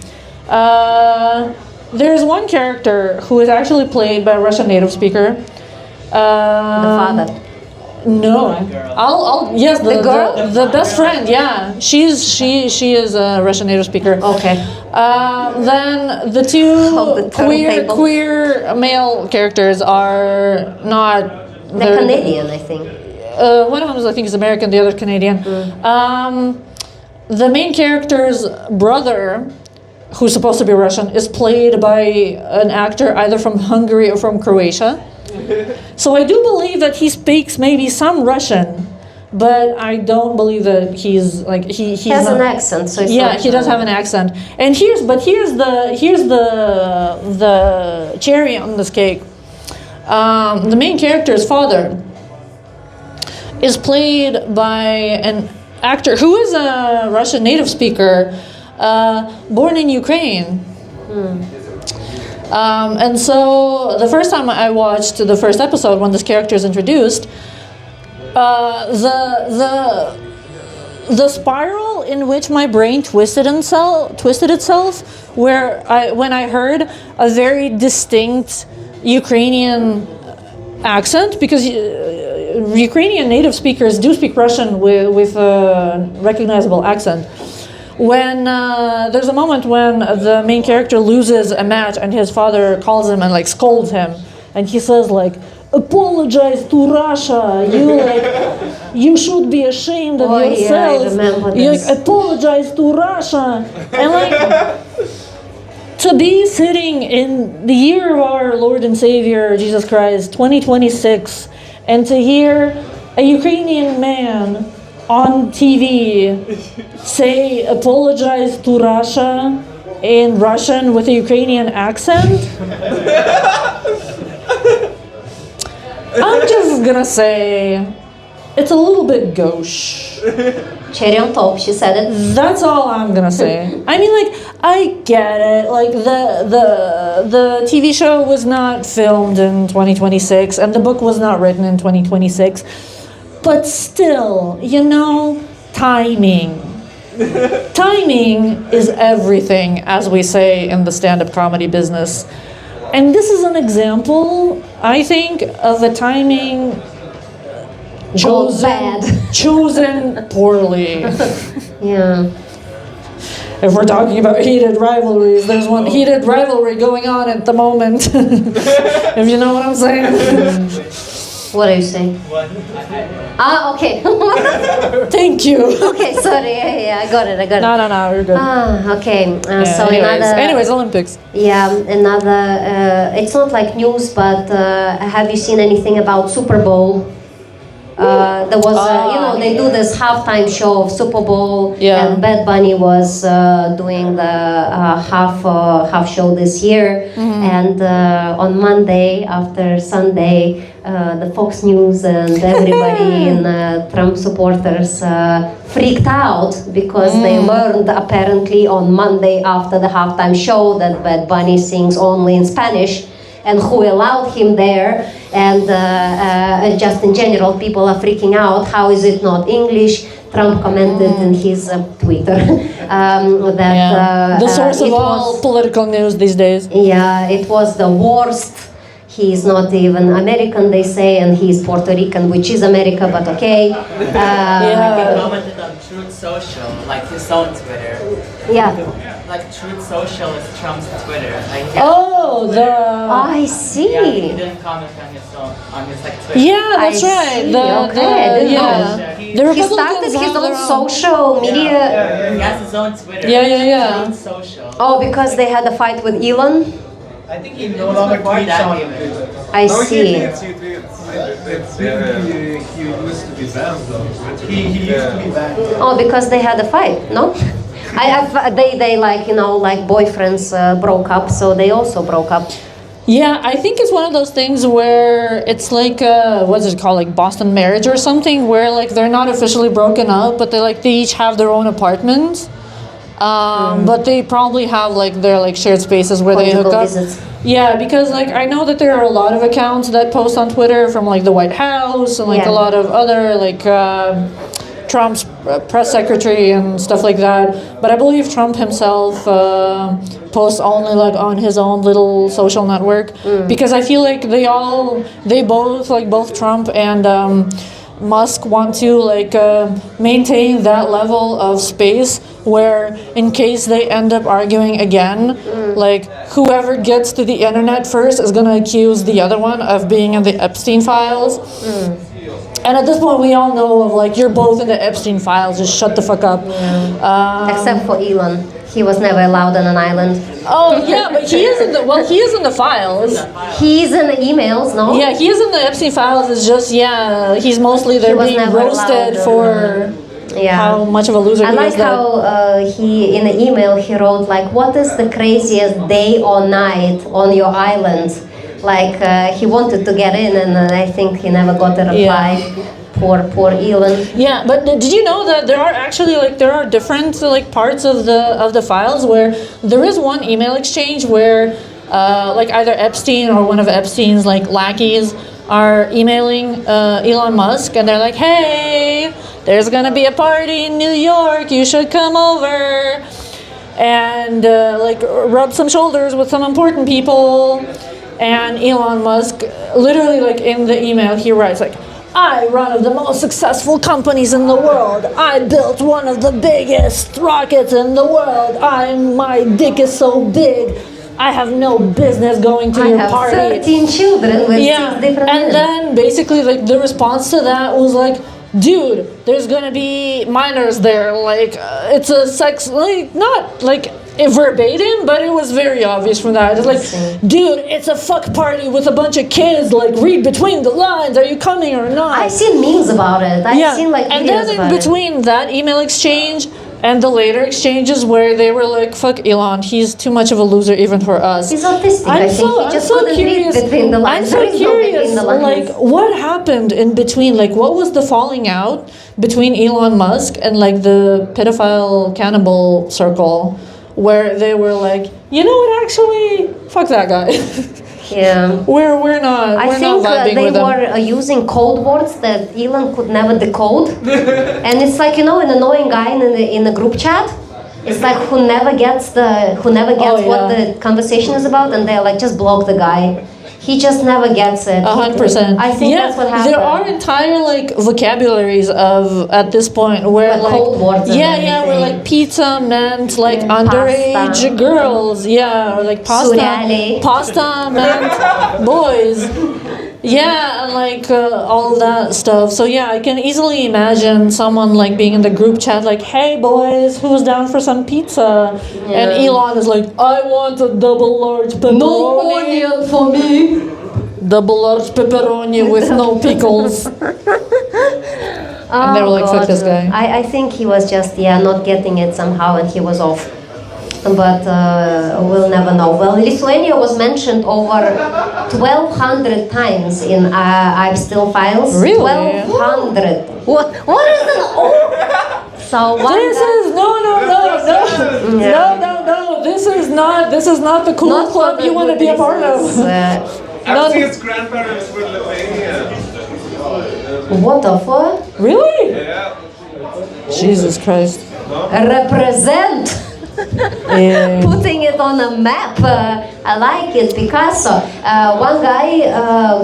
There's one character who is actually played by a Russian native speaker. The father. No, yes, the girl, the best friend. Yeah, she is a Russian native speaker. Okay. Then the two queer male characters are not. They're Canadian, I think. One of them I think is American, the other Canadian. The main character's brother, who's supposed to be Russian, is played by an actor either from Hungary or from Croatia. So I do believe that he speaks maybe some Russian, but I don't believe that he's like he has an accent. So it's he does have an accent. And here's the cherry on this cake. The main character's father is played by an actor who is a Russian native speaker, born in Ukraine. And so the first time I watched the first episode when this character is introduced, the spiral in which my brain twisted itself, when I heard a very distinct Ukrainian accent, because Ukrainian native speakers do speak Russian with a recognizable accent. When there's a moment when the main character loses a match and his father calls him and like scolds him, and he says like, "Apologize to Russia. You should be ashamed of yourself. Yeah, I remember You this. apologize to Russia." And like, to be sitting in the year of our Lord and Savior Jesus Christ, 2026, and to hear a Ukrainian man on TV say "apologize to Russia" in Russian with a Ukrainian accent, I'm just gonna say it's a little bit gauche. Cherry on top, she said it. That's all I'm gonna say. I mean, like, I get it. Like, the TV show was not filmed in 2026, and the book was not written in 2026. But still, timing. Timing is everything, as we say in the stand-up comedy business. And this is an example, I think, of a timing chosen poorly. Yeah. If we're talking about heated rivalries, there's one heated rivalry going on at the moment. If you know what I'm saying. What are you saying? Okay. Thank you. Okay, sorry. Yeah, I got it. No, you're good. Okay. So anyways, Olympics. Yeah, another. It's not like news, but have you seen anything about Super Bowl? There was, they do this halftime show of Super Bowl, Yeah. and Bad Bunny was doing the half show this year. And on Monday after Sunday, the Fox News and everybody in Trump supporters freaked out because they learned apparently on Monday after the halftime show that Bad Bunny sings only in Spanish, and who allowed him there. And just in general, people are freaking out. How is it not English? Trump commented in his Twitter that the source of all political news these days. Yeah, it was the worst. He's not even American, they say, and he's Puerto Rican, which is America, but okay. He commented on Truth Social, like his own Twitter. Yeah. Like Truth Social is Trump's Twitter. Like, I see. yeah, he didn't comment on his own, on his like Twitter. Yeah, that's I right. see. Okay, I didn't know. The He Republicans started his have own their social media. He has his own Twitter. Yeah. Truth Social. Oh, because they had a fight with Elon? I think he no longer tweets on Twitter. I see. He used to be banned though. He used to be banned. Oh, because they had a fight, no? They like, like boyfriends broke up, so they also broke up. Yeah, I think it's one of those things where it's like what's it called, like Boston marriage or something, where like they're not officially broken up, but they each have their own apartments. But they probably have like their like shared spaces where they hook Conjugal up. visits. Yeah, because like I know that there are a lot of accounts that post on Twitter from like the White House and like Yeah. a lot of other like Trump's press secretary and stuff like that. But I believe Trump himself posts only like on his own little social network because I feel like they both Trump and Musk want to like maintain that level of space where in case they end up arguing again, like whoever gets to the internet first is gonna accuse the other one of being in the Epstein files. And at this point we all know of like you're both in the Epstein files, just shut the fuck up. Except for Elon. He was never allowed on an island. Oh yeah, but he is in the files. He's in the emails, no? Yeah, he is in the Epstein files. It's just he's mostly there was being never roasted allowed, for Yeah. how much of a loser I he like is. That how he, in the email, he wrote like, what is the craziest day or night on your island? Like, he wanted to get in, and I think he never got a reply. Yeah. Poor Elon. Yeah, but did you know that there are actually there are different like parts of the files where there is one email exchange where like either Epstein or one of Epstein's like lackeys are emailing Elon Musk and they're like, hey, there's gonna be a party in New York, you should come over and like rub some shoulders with some important people. And Elon Musk literally like in the email he writes like, I run one of the most successful companies in the world. I built one of the biggest rockets in the world. My dick is so big. I have no business going to I your have party. 13 children with 6 different and men. then basically like the response to that was like, dude, there's gonna be minors there. Like it's a sex, like not like verbatim, but it was very obvious from that. It's like, dude, it's a fuck party with a bunch of kids. Like, read between the lines. Are you coming or not? I've seen memes about it. I've seen like and videos then about in between that email exchange and the later exchanges where they were like, fuck Elon, he's too much of a loser even for us. He's autistic, I think. He just couldn't read between the lines. I'm so There is no curious, between the lines. like, what happened in between? Like, what was the falling out between Elon Musk and, like, the pedophile cannibal circle where they were like, you know what, actually, fuck that guy. Yeah. we're not I we're think not vibing they with them. were using code words that Elon could never decode. And it's like, an annoying guy in the group chat. It's like who never gets what the conversation is about, and they're like, just block the guy. He just never gets it. 100%. I think that's what happened. There are entire like vocabularies of at this point where Like code words and where everything. like pizza meant like And underage pasta. girls, or like pasta. Surreali. Pasta meant boys. Yeah, and like all of that stuff. So yeah, I can easily imagine someone like being in the group chat like, "Hey boys, who's down for some pizza?" And Elon is like, "I want a double large pepperoni." No onion for me. Double large pepperoni with no pickles. And they were like, fuck this guy. I think he was just, not getting it somehow, and he was off. But we'll never know. Well, Lithuania was mentioned over 1,200 times in Ep.5 files. Really? 1,200. What is an So This is no. This is not the cool club you want to be a part of. Epstein's grandparents were Lithuania. What the fuck? Really? Yeah. Jesus Christ. Represent. Yeah. Putting it on a map. I like it. Picasso. One guy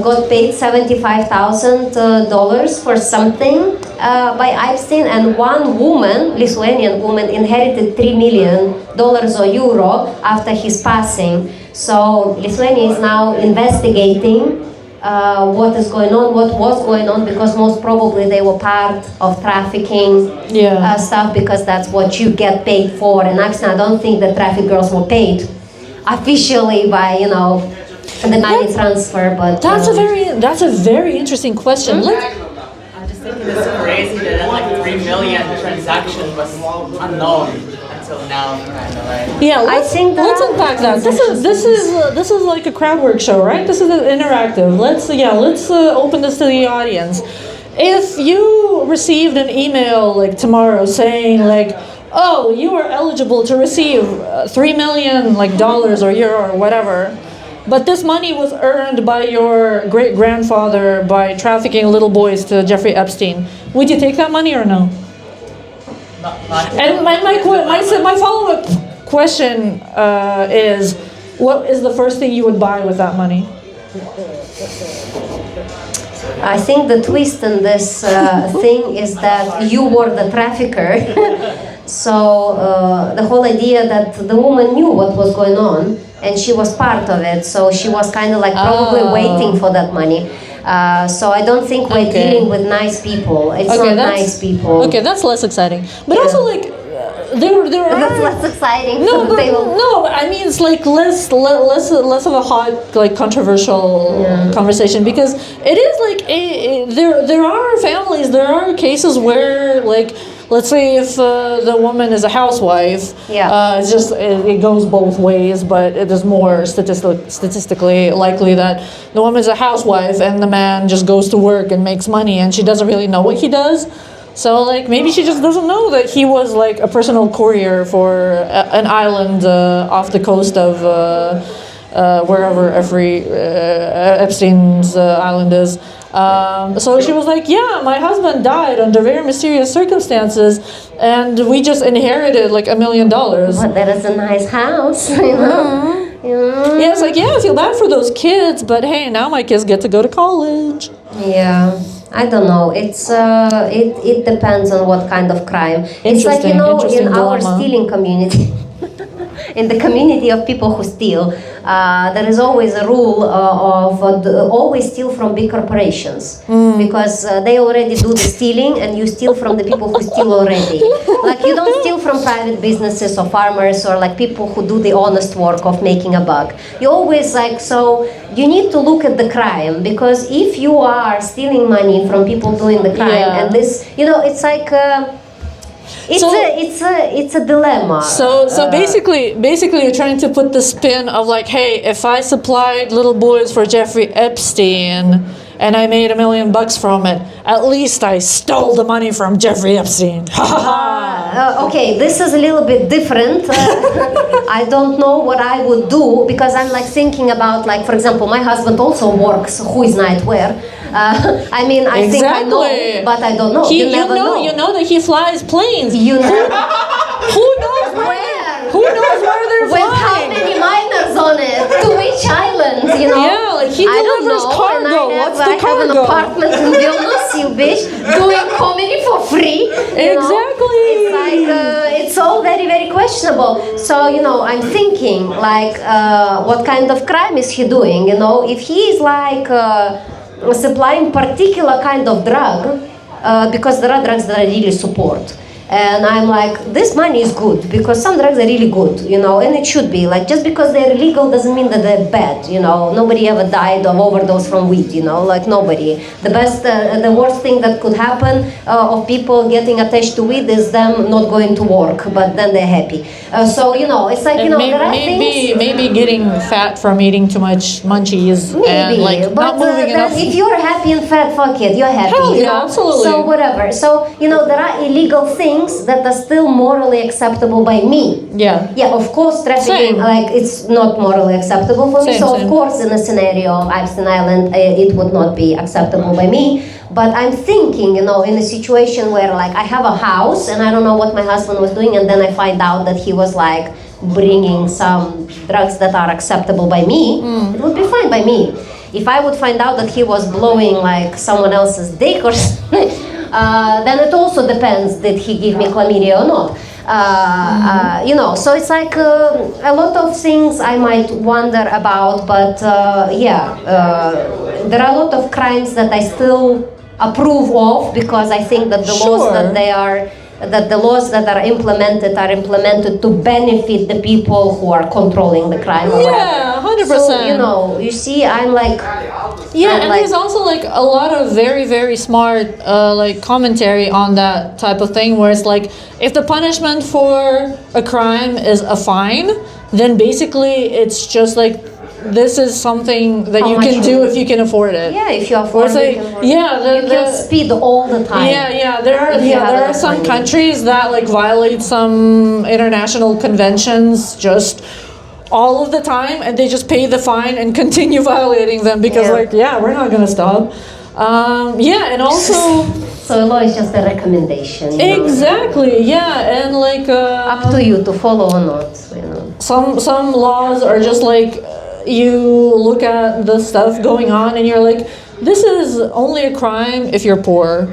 got paid $75,000 for something by Epstein, and one woman, Lithuanian woman, inherited $3 million or euro after his passing. So Lithuania is now investigating what is going on, what was going on, because most probably they were part of trafficking stuff, because that's what you get paid for. And actually, I don't think the traffic girls were paid officially by, the money transfer. But That's a very interesting question. I'm just thinking it's crazy that like 3 million transaction was unknown until now, kind of, right? Yeah, let's unpack that. This is like a crowd work show, right? This is interactive. Let's open this to the audience. If you received an email like tomorrow saying like, oh, you are eligible to receive $3 million dollars or euro or whatever, but this money was earned by your great grandfather by trafficking little boys to Jeffrey Epstein, would you take that money or no? And my follow-up question is, what is the first thing you would buy with that money? I think the twist in this thing is that you were the trafficker. So the whole idea that the woman knew what was going on and she was part of it, so she was kind of like probably waiting for that money. So I don't think we're dealing with nice people. It's not nice people. Okay, that's less exciting. But also like there are that's less exciting. No, I mean it's like less of a hot, like controversial conversation, because it is like there are families, there are cases where like, let's say if the woman is a housewife, it's just it goes both ways, but it is more statistically likely that the woman is a housewife and the man just goes to work and makes money, and she doesn't really know what he does. So like maybe she just doesn't know that he was like a personal courier for an island off the coast of wherever Epstein's island is. So she was like, yeah, my husband died under very mysterious circumstances, and we just inherited like $1 million. But that is a nice house, Yeah, it's like, I feel bad for those kids, but hey, now my kids get to go to college. Yeah, I don't know. It's it depends on what kind of crime. It's like, in our stealing community. In the community of people who steal, there is always a rule of always steal from big corporations, because they already do the stealing, and you steal from the people who steal already. Like, you don't steal from private businesses or farmers or like people who do the honest work of making a buck. You always so you need to look at the crime, because if you are stealing money from people doing the crime, and this, it's like. It's a dilemma. So basically you're trying to put the spin of like, hey, if I supplied little boys for Jeffrey Epstein and I made $1 million from it, at least I stole the money from Jeffrey Epstein. Okay, this is a little bit different. I don't know what I would do, because I'm like thinking about, like, for example, my husband also works Who is Nightwear. I mean, I think I know, but I don't know. You never know. You know that he flies planes. You know. Who knows where? Who knows where they're With flying? how many miners on it? To which island? Yeah, like he delivers cargo. What's the cargo? I have an apartment in Vilnius, you bitch, doing comedy for free. Exactly. It's like it's all very, very questionable. So I'm thinking like, what kind of crime is he doing? If he is like. Supplying particular kind of drug, because there are drugs that I really support. And I'm like, this money is good because some drugs are really good, and it should be. Like, just because they're illegal doesn't mean that they're bad, Nobody ever died of overdose from weed, like nobody. The worst thing that could happen of people getting attached to weed is them not going to work, but then they're happy. So, it's like, And there are things. maybe getting fat from eating too much munchies and Maybe, like but not moving enough. if you're happy and fat, fuck it, you're happy. Hell yeah, absolutely. So whatever. So there are illegal things that are still morally acceptable by me. Yeah. Yeah, of course, trafficking, Same. like it's not morally acceptable for me. Same, So same. of course, in a scenario of Epstein Island, it would not be acceptable by me. But I'm thinking, in a situation where like I have a house and I don't know what my husband was doing, and then I find out that he was like bringing some drugs that are acceptable by me, it would be fine by me. If I would find out that he was blowing like someone else's dick or something, then it also depends, did he give me chlamydia or not. So it's like a lot of things I might wonder about, but there are a lot of crimes that I still approve of because I think that the laws that the laws that are implemented to benefit the people who are controlling the crime. Or Yeah, 100%. So, you see, I'm like... Yeah, and there's also like a lot of very, very smart like commentary on that type of thing where it's like, if the punishment for a crime is a fine, then basically it's just like, this is something that How you much can do if you can afford it. Yeah, if you Or afford it's it, like, you can afford it. yeah, You can speed all the time. Yeah, there If you have are enough some money. countries that like violate some international conventions just all of the time, and they just pay the fine and continue violating them because we're not gonna stop. And also So a law is just a recommendation. exactly, and like Up to you to follow or not. some laws are just like you look at the stuff going on and you're like, this is only a crime if you're poor.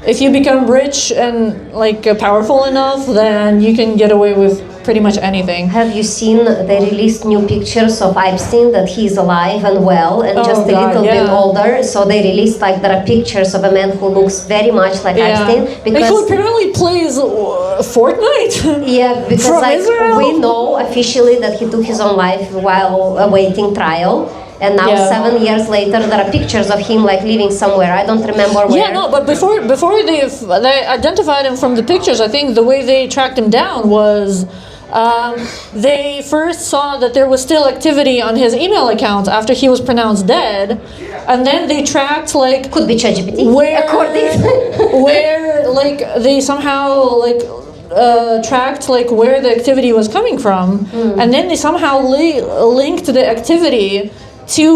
If you become rich and like powerful enough, then you can get away with pretty much anything. Have you seen they released new pictures of Epstein that he's alive and well and just a little bit older? So they released like there are pictures of a man who looks very much like Epstein Like who apparently plays Fortnite. Yeah, because From like Israel? we know officially that he took his own life while awaiting trial. And now 7 years later, there are pictures of him like living somewhere. I don't remember where. Yeah, no, but before they identified him from the pictures, I think the way they tracked him down was they first saw that there was still activity on his email account after he was pronounced dead, and then they tracked like could be ChatGPT. where like they somehow like tracked like where the activity was coming from, and then they somehow linked the activity to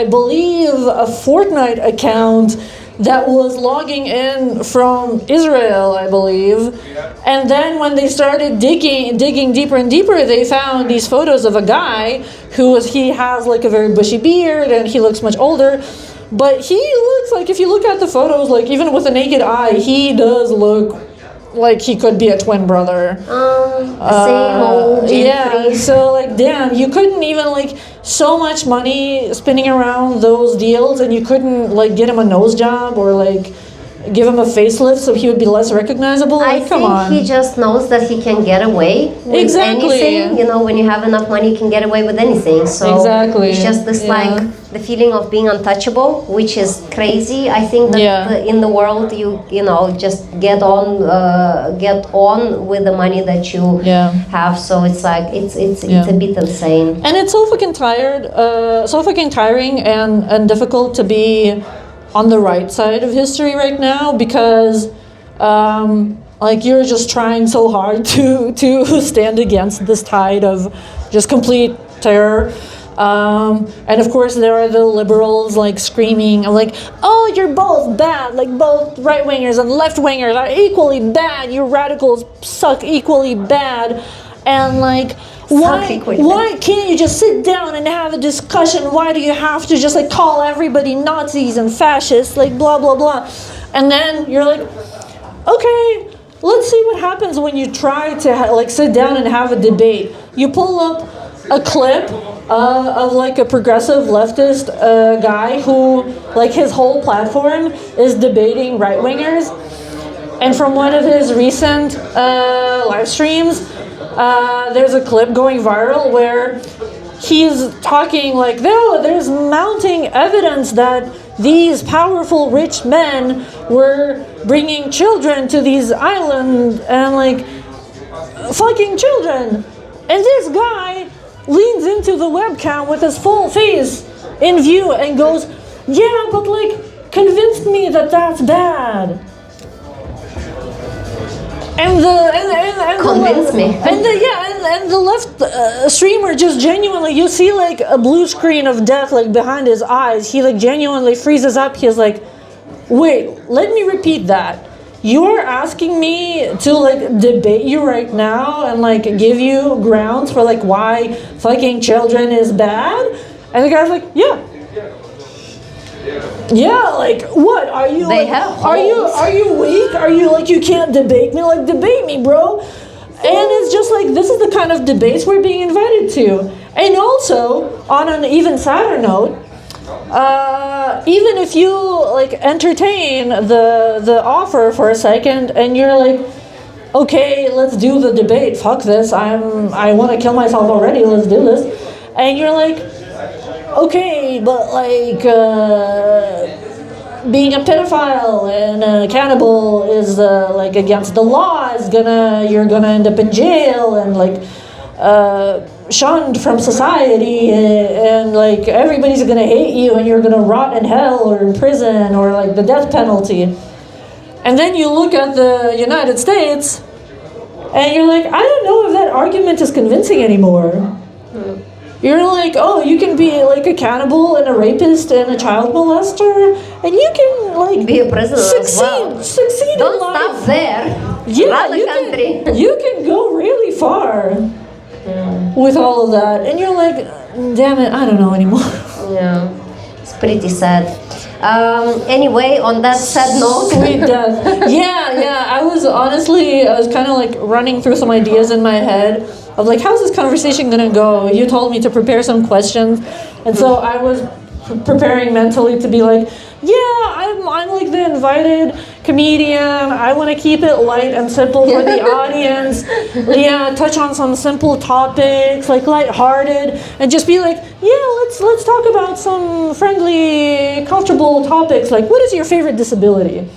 I believe a Fortnite account that was logging in from Israel, I believe. And then when they started digging deeper and deeper, they found these photos of a guy he has like a very bushy beard and he looks much older. But he looks like, if you look at the photos, like even with a naked eye, he does look like he could be a twin brother. Same old Jeffrey. So like damn, you couldn't even like so much money spinning around those deals and you couldn't like get him a nose job or like give him a facelift so he would be less recognizable. Like, come on. He just knows that he can get away with anything. When you have enough money, you can get away with anything. So it's just this like the feeling of being untouchable, which is crazy. I think that in the world you just get on with the money that you have. So it's like it's a bit insane. And it's so fucking tiring and difficult to be on the right side of history right now because like you're just trying so hard to stand against this tide of just complete terror. And of course there are the liberals like screaming like, oh, you're both bad, like both right-wingers and left-wingers are equally bad, you radicals suck equally bad. And like, why can't you just sit down and have a discussion? Why do you have to just like call everybody Nazis and fascists, like blah blah blah? And then you're like, okay, let's see what happens when you try to like sit down and have a debate. You pull up a clip of like a progressive leftist guy who like his whole platform is debating right-wingers. And from one of his recent live streams, there's a clip going viral where he's talking like, no, there's mounting evidence that these powerful rich men were bringing children to these islands and like fucking children. And this guy leans into the webcam with his full face in view and goes, yeah, but like, convinced me that that's bad. And Convince me. And the left streamer just genuinely, you see like a blue screen of death like behind his eyes. He like genuinely freezes up. He's like, wait, let me repeat that. You're asking me to like debate you right now and like give you grounds for like why fucking children is bad? And the guy's like, yeah. Yeah, like what? Are you They like, have are you weak? Are you like, you can't debate me? Like, debate me, bro. And it's just like, this is the kind of debates we're being invited to. And also, on an even sadder note, even if you like entertain the offer for a second and you're like, okay, let's do the debate, fuck this, I want to kill myself already, let's do this. And you're like, okay, but like being a pedophile and a cannibal is like against the law, you're gonna end up in jail and like shunned from society, and like everybody's gonna hate you and you're gonna rot in hell or in prison or like the death penalty. And then you look at the United States and you're like, I don't know if that argument is convincing anymore. You're like, oh, you can be like a cannibal and a rapist and a child molester, and you can like Be a president as well. succeed Don't in life. stop there. Yeah, Run the country. you can go really far with all of that, and you're like, damn it, I don't know anymore. Yeah, it's pretty sad. Anyway, on that sad note, Sweet death. Yeah. I was kind of like running through some ideas in my head of like, how's this conversation gonna go? You told me to prepare some questions, and so I was preparing mentally to be like, yeah, I'm like the invited comedian. I want to keep it light and simple for the audience. Yeah, touch on some simple topics, like lighthearted, and just be like, yeah, let's talk about some friendly, comfortable topics. Like, what is your favorite disability?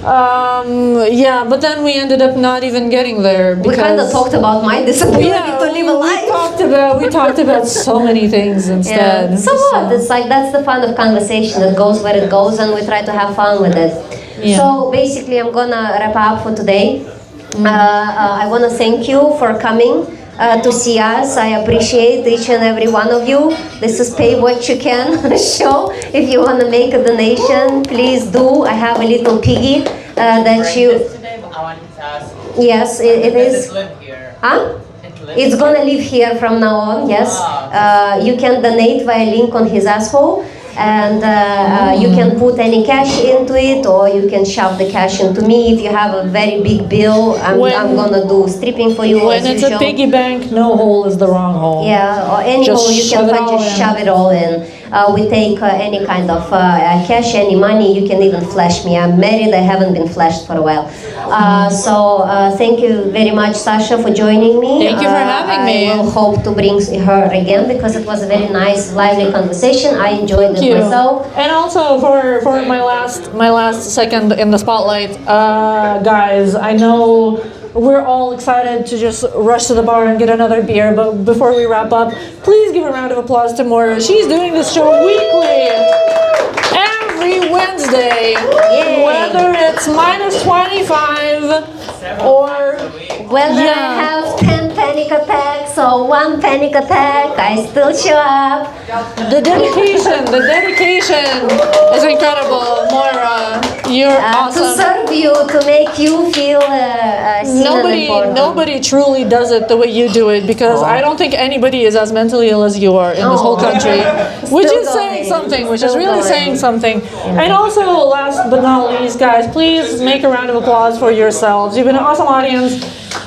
Yeah, but then we ended up not even getting there because we kind of talked about my disability to live a life. We talked about so many things instead. Yeah. So what? It's like, that's the fun of conversation. It goes where it goes, and we try to have fun with it. Yeah. So basically, I'm gonna wrap up for today. I want to thank you for coming to see us. I appreciate each and every one of you. This is Pay What You Can show. If you want to make a donation, please do. I have a little piggy that you... Today, but I wanted to ask. Yes, it Does is. it live here? Huh? It lives It's gonna live here from now on, yes. You can donate via link on his asshole, and you can put any cash into it, or you can shove the cash into me. If you have a very big bill, I'm gonna do stripping for you. When it's a piggy bank, no hole is the wrong hole. Yeah, or any Just hole you shove can it all just in. shove it all in. We take any kind of cash, any money. You can even flash me. I'm married. I haven't been flashed for a while. So thank you very much, Sasha, for joining me. Thank you for having me. I will hope to bring her again because it was a very nice, lively conversation. I enjoyed it myself. And also for my last second in the spotlight, guys, I know we're all excited to just rush to the bar and get another beer, but before we wrap up, please give a round of applause to Moira. She's doing this show weekly, every Wednesday, whether it's -25 or Whether I have 10 panic attacks or 1 panic attack, I still show up. the dedication is incredible, Moira. You're To awesome. serve you, to make you feel seen and important. Nobody truly does it the way you do it, because I don't think anybody is as mentally ill as you are in this whole country, which Still is saying going. something, which is Still really going. saying something. And also, last but not least, guys, please make a round of applause for yourselves. You've been an awesome audience.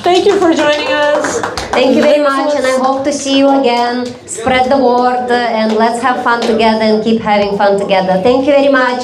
Thank you for joining us. Thank you very much, and I hope to see you again. Spread the word, and let's have fun together and keep having fun together. Thank you very much.